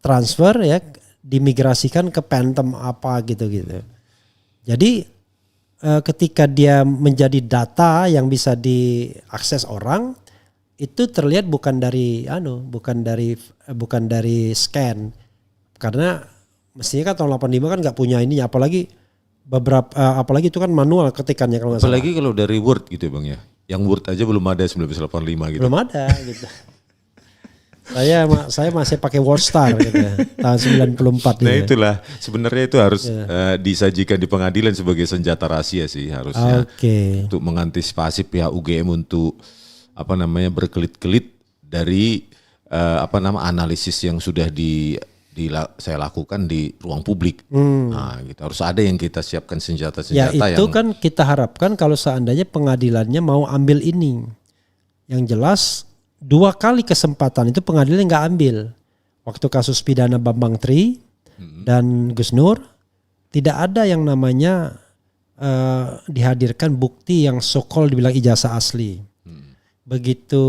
transfer ya, dimigrasikan ke Phantom apa gitu. Jadi ketika dia menjadi data yang bisa diakses orang, itu terlihat bukan dari scan, karena mestinya kan tahun 85 kan nggak punya ininya, apalagi itu kan manual ketikannya kalau nggak salah. Apalagi kalau dari Word gitu ya Bang ya. Yang Word aja belum ada 1985 gitu. Belum ada gitu. Saya masih pakai WordStar gitu ya, tahun 94 Nah gitu. itulah sebenarnya itu harus disajikan di pengadilan sebagai senjata rahasia sih harusnya. Oke. Untuk mengantisipasi pihak UGM untuk berkelit-kelit dari analisis yang sudah saya lakukan di ruang publik. Nah, gitu. Harus ada yang kita siapkan Ya senjata-senjata itu yang kan kita harapkan kalau seandainya pengadilannya mau ambil ini. Yang jelas 2 kali kesempatan itu pengadilan nggak ambil. Waktu kasus pidana Bambang Tri dan Gus Nur, tidak ada yang namanya dihadirkan bukti yang so-called dibilang ijazah asli. Begitu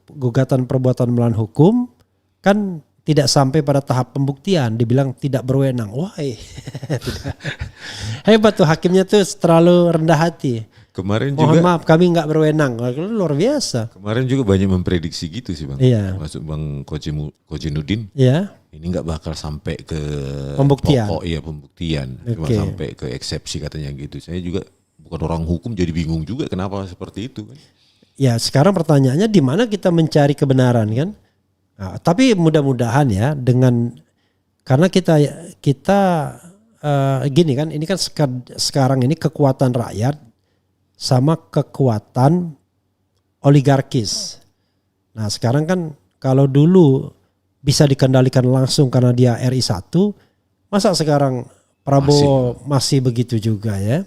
gugatan perbuatan melawan hukum kan tidak sampai pada tahap pembuktian, dibilang tidak berwenang. Wah, hebat tuh hakimnya tuh terlalu rendah hati. Kemarin Mohon juga maaf kami nggak berwenang. Luar biasa. kemarin juga banyak memprediksi gitu sih Bang. Iya. Masuk Bang Kojinuddin. Ya. Ini nggak bakal sampai ke Pembuktian. pokok, iya pembuktian. Cuma Oke. sampai ke eksepsi katanya gitu. Saya juga bukan orang hukum jadi bingung juga kenapa seperti itu kan. Ya sekarang pertanyaannya di mana kita mencari kebenaran kan? Nah, tapi mudah-mudahan ya dengan karena kita gini kan, ini kan sekarang ini kekuatan rakyat sama kekuatan oligarkis. Nah sekarang kan kalau dulu bisa dikendalikan langsung karena dia RI 1, masa sekarang Prabowo masih begitu juga ya?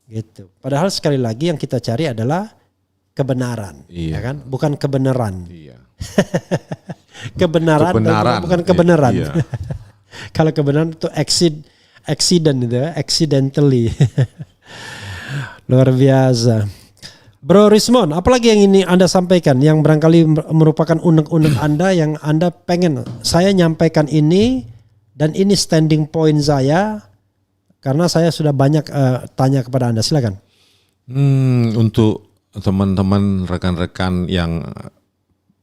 Gitu. Padahal sekali lagi yang kita cari adalah kebenaran, Iya. ya kan? Bukan kebenaran. Iya. Kebenaran, Kebenaran. bukan kebenaran. Iya. Kalau kebenaran itu accident itu ya, accidentally. Luar biasa. Bro Rismon, apalagi yang ini Anda sampaikan yang barangkali merupakan unek-unek Anda yang Anda pengen saya nyampaikan ini dan ini standing point saya karena saya sudah banyak tanya kepada Anda. Silakan. Untuk teman-teman rekan-rekan yang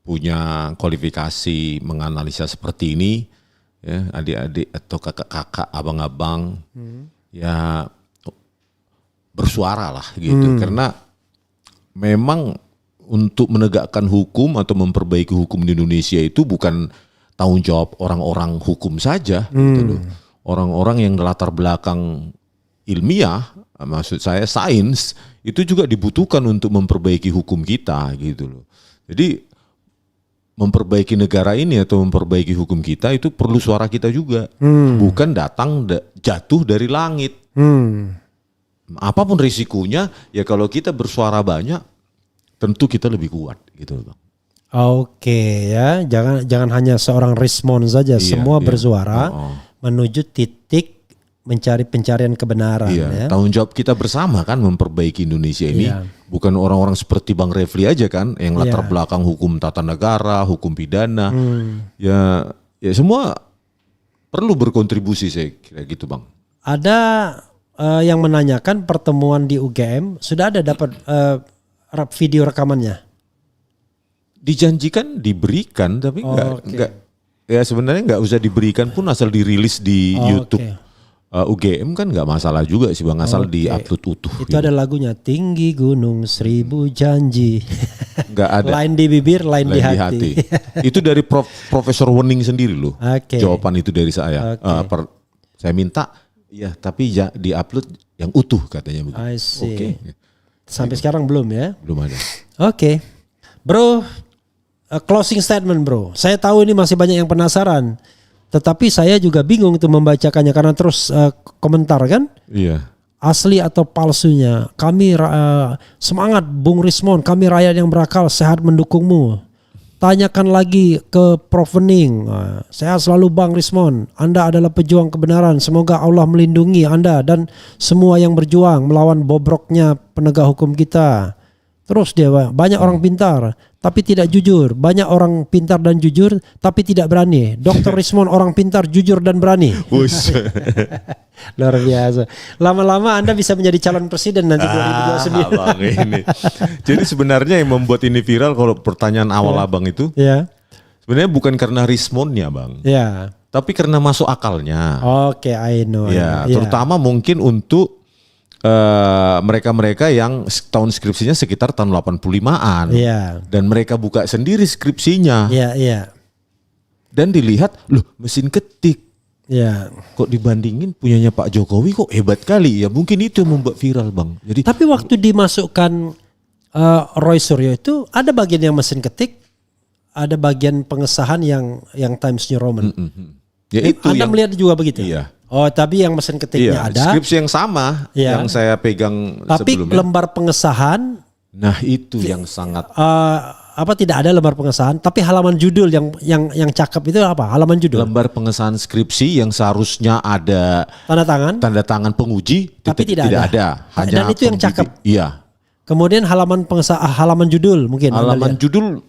punya kualifikasi menganalisa seperti ini, ya adik-adik atau kakak-kakak, abang-abang, ya bersuara lah gitu. Karena memang untuk menegakkan hukum atau memperbaiki hukum di Indonesia itu bukan tanggung jawab orang-orang hukum saja, gitu loh. Orang-orang yang latar belakang ilmiah, maksud saya sains, itu juga dibutuhkan untuk memperbaiki hukum kita, gitu loh. Jadi memperbaiki negara ini atau memperbaiki hukum kita itu perlu suara kita juga, bukan datang jatuh dari langit. Apapun risikonya, ya kalau kita bersuara banyak, tentu kita lebih kuat, gitu Bang. Oke ya, jangan hanya seorang Rismon saja, semua bersuara menuju titik mencari pencarian kebenaran. Iya, Ya. tanggung jawab kita bersama kan memperbaiki Indonesia ini, bukan orang-orang seperti Bang Refli aja kan, yang latar belakang hukum tata negara, hukum pidana, ya semua perlu berkontribusi saya kira gitu Bang. Ada yang menanyakan pertemuan di UGM, sudah ada dapat video rekamannya? Dijanjikan diberikan tapi enggak ya sebenarnya enggak usah diberikan pun asal dirilis di YouTube. UGM kan enggak masalah juga sih Bang, asal di-upload utuh. Itu ada lagunya Tinggi Gunung Seribu Janji. Enggak ada. Lain di bibir, lain di hati. Itu dari Profesor Wening sendiri loh. Oke. Jawaban itu dari saya. Saya minta ya tapi di-upload yang utuh katanya begitu. I see. Oke. Sampai sekarang belum ya? Belum ada. Oke. Bro, closing statement bro. Saya tahu ini masih banyak yang penasaran. Tetapi saya juga bingung itu membacakannya karena terus komentar kan. Iya. Asli atau palsunya. Kami semangat Bung Rismon. Kami rakyat yang berakal sehat mendukungmu. Tanyakan lagi ke Prof Wening. Sehat selalu Bang Rismon. Anda adalah pejuang kebenaran. Semoga Allah melindungi Anda dan semua yang berjuang melawan bobroknya penegak hukum kita. Terus dia banyak orang pintar tapi tidak jujur. Banyak orang pintar dan jujur tapi tidak berani. Dr. Rismon orang pintar, jujur dan berani. Luar biasa. Lama-lama Anda bisa menjadi calon presiden nanti 2029. Abang ini. Jadi sebenarnya yang membuat ini viral kalau pertanyaan awal abang itu, sebenarnya bukan karena Rismonnya Bang, tapi karena masuk akalnya. Oke, I know. Ya, terutama mungkin untuk mereka-mereka yang tahun skripsinya sekitar tahun 85-an. Dan mereka buka sendiri skripsinya. Dan dilihat, loh mesin ketik. Kok dibandingin punyanya Pak Jokowi kok hebat kali ya. Mungkin itu yang membuat viral Bang. Jadi tapi waktu dimasukkan Roy Suryo itu ada bagian yang mesin ketik, ada bagian pengesahan yang Times New Roman. Ya itu Anda melihat juga begitu? Iya. Oh, tapi yang mesin ketiknya ada. Skripsi yang sama yang saya pegang tapi sebelumnya. Lembar pengesahan. Nah itu yang sangat. Tidak ada lembar pengesahan, tapi halaman judul yang cakep itu apa? Halaman judul. Lembar pengesahan skripsi yang seharusnya ada tanda tangan penguji, tapi tidak ada. Hanya dan itu yang cakep. Iya. Kemudian halaman judul mungkin. Halaman judul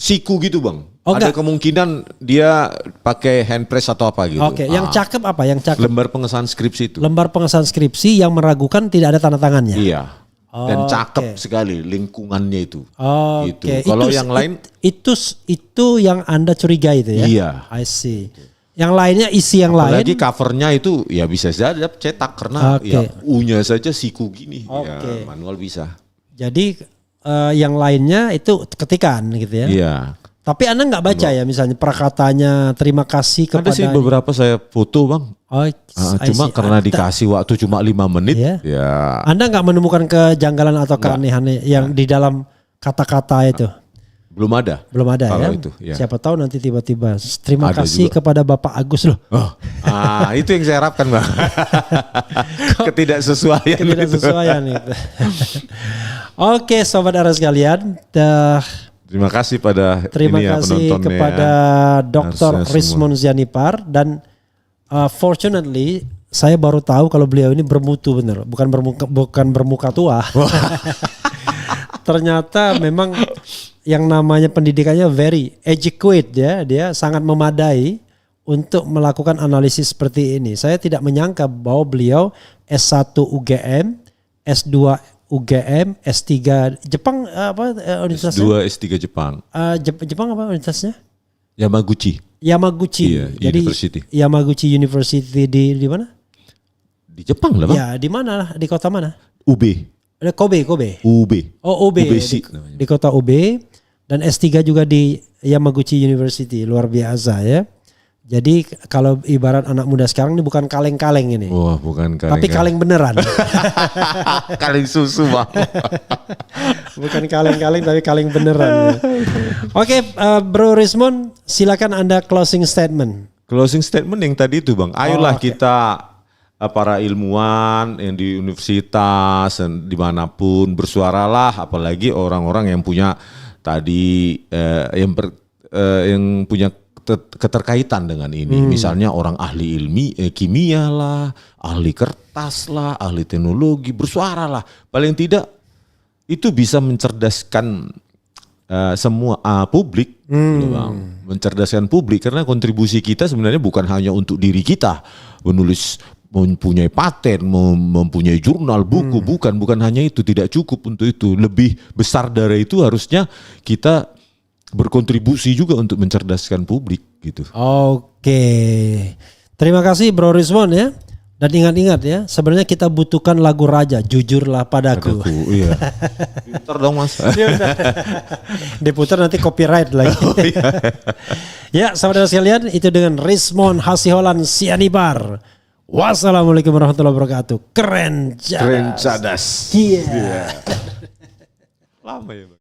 siku gitu Bang. Ada kemungkinan dia pakai hand press atau apa gitu. Oke, yang cakep apa? Yang cakep. Lembar pengesahan skripsi itu. Lembar pengesahan skripsi yang meragukan tidak ada tanda tangannya. Iya. dan cakep sekali lingkungannya itu. Oke. Gitu. Kalau yang lain itu yang Anda curigai itu ya? Iya. I see. Yang lainnya isi yang apalagi lain. covernya itu ya bisa saja cetak karena ya U-nya saja siku gini. Ya manual bisa. Jadi yang lainnya itu ketikan gitu ya? Iya. Tapi Anda nggak baca ya misalnya prakatanya terima kasih kepada. Ada sih beberapa saya foto bang. Cuma karena dikasih waktu cuma 5 menit. Ya. Anda nggak menemukan kejanggalan atau keanehan yang di dalam kata-kata itu? Belum ada. Belum ada kalau ya? Itu, ya. Siapa tahu nanti tiba-tiba terima ada kasih juga kepada Bapak Agus loh. Itu yang saya harapkan bang. Ketidaksesuaian. Ketidaksesuaian itu. Oke sobat Ara sekalian. Terima kasih terima kasih kepada Dr. Rismond Zianipar dan fortunately saya baru tahu kalau beliau ini bermutu bener, bukan bermuka tua. Ternyata memang yang namanya pendidikannya very adequate ya, dia sangat memadai untuk melakukan analisis seperti ini. Saya tidak menyangka bahwa beliau S1 UGM, S2 UGM, S3 Jepang apa universitasnya? S2 S3 Jepang. Jepang apa universitasnya? Yamaguchi. Iya, jadi University. Yamaguchi University di mana? Di Jepang lah bang. Ya di mana lah? Di kota mana? UB. Kobe. UB. Oh UB. Di kota UB dan S3 juga di Yamaguchi University, luar biasa ya. Jadi kalau ibarat anak muda sekarang ini bukan kaleng-kaleng ini. Wah bukan kaleng. Tapi kaleng beneran. Kaleng susu bang. Bukan kaleng-kaleng tapi kaleng beneran. Ya. Oke, Bro Rismond, silakan Anda closing statement. Closing statement yang tadi itu bang. Ayolah kita para ilmuwan yang di universitas dan dimanapun bersuaralah. Apalagi orang-orang yang punya tadi yang punya keterkaitan dengan ini. Misalnya orang ahli kimia lah, ahli kertas lah, ahli teknologi, bersuara lah. Paling tidak itu bisa mencerdaskan semua publik. Mencerdaskan publik karena kontribusi kita sebenarnya bukan hanya untuk diri kita. Menulis, mempunyai paten, mempunyai jurnal, buku, bukan hanya itu, tidak cukup untuk itu. Lebih besar dari itu harusnya kita berkontribusi juga untuk mencerdaskan publik gitu. Oke. Terima kasih Bro Rismond ya. Dan ingat-ingat ya, sebenarnya kita butuhkan lagu raja, Jujurlah Padaku. Iya. Putar dong Mas. Diputar nanti copyright lagi. Ya, saudara sekalian, itu dengan Rismond Hasiholan Zianipar. Wassalamualaikum warahmatullahi wabarakatuh. Keren cadas. Keren cadas. Iya. Lama ya Bang.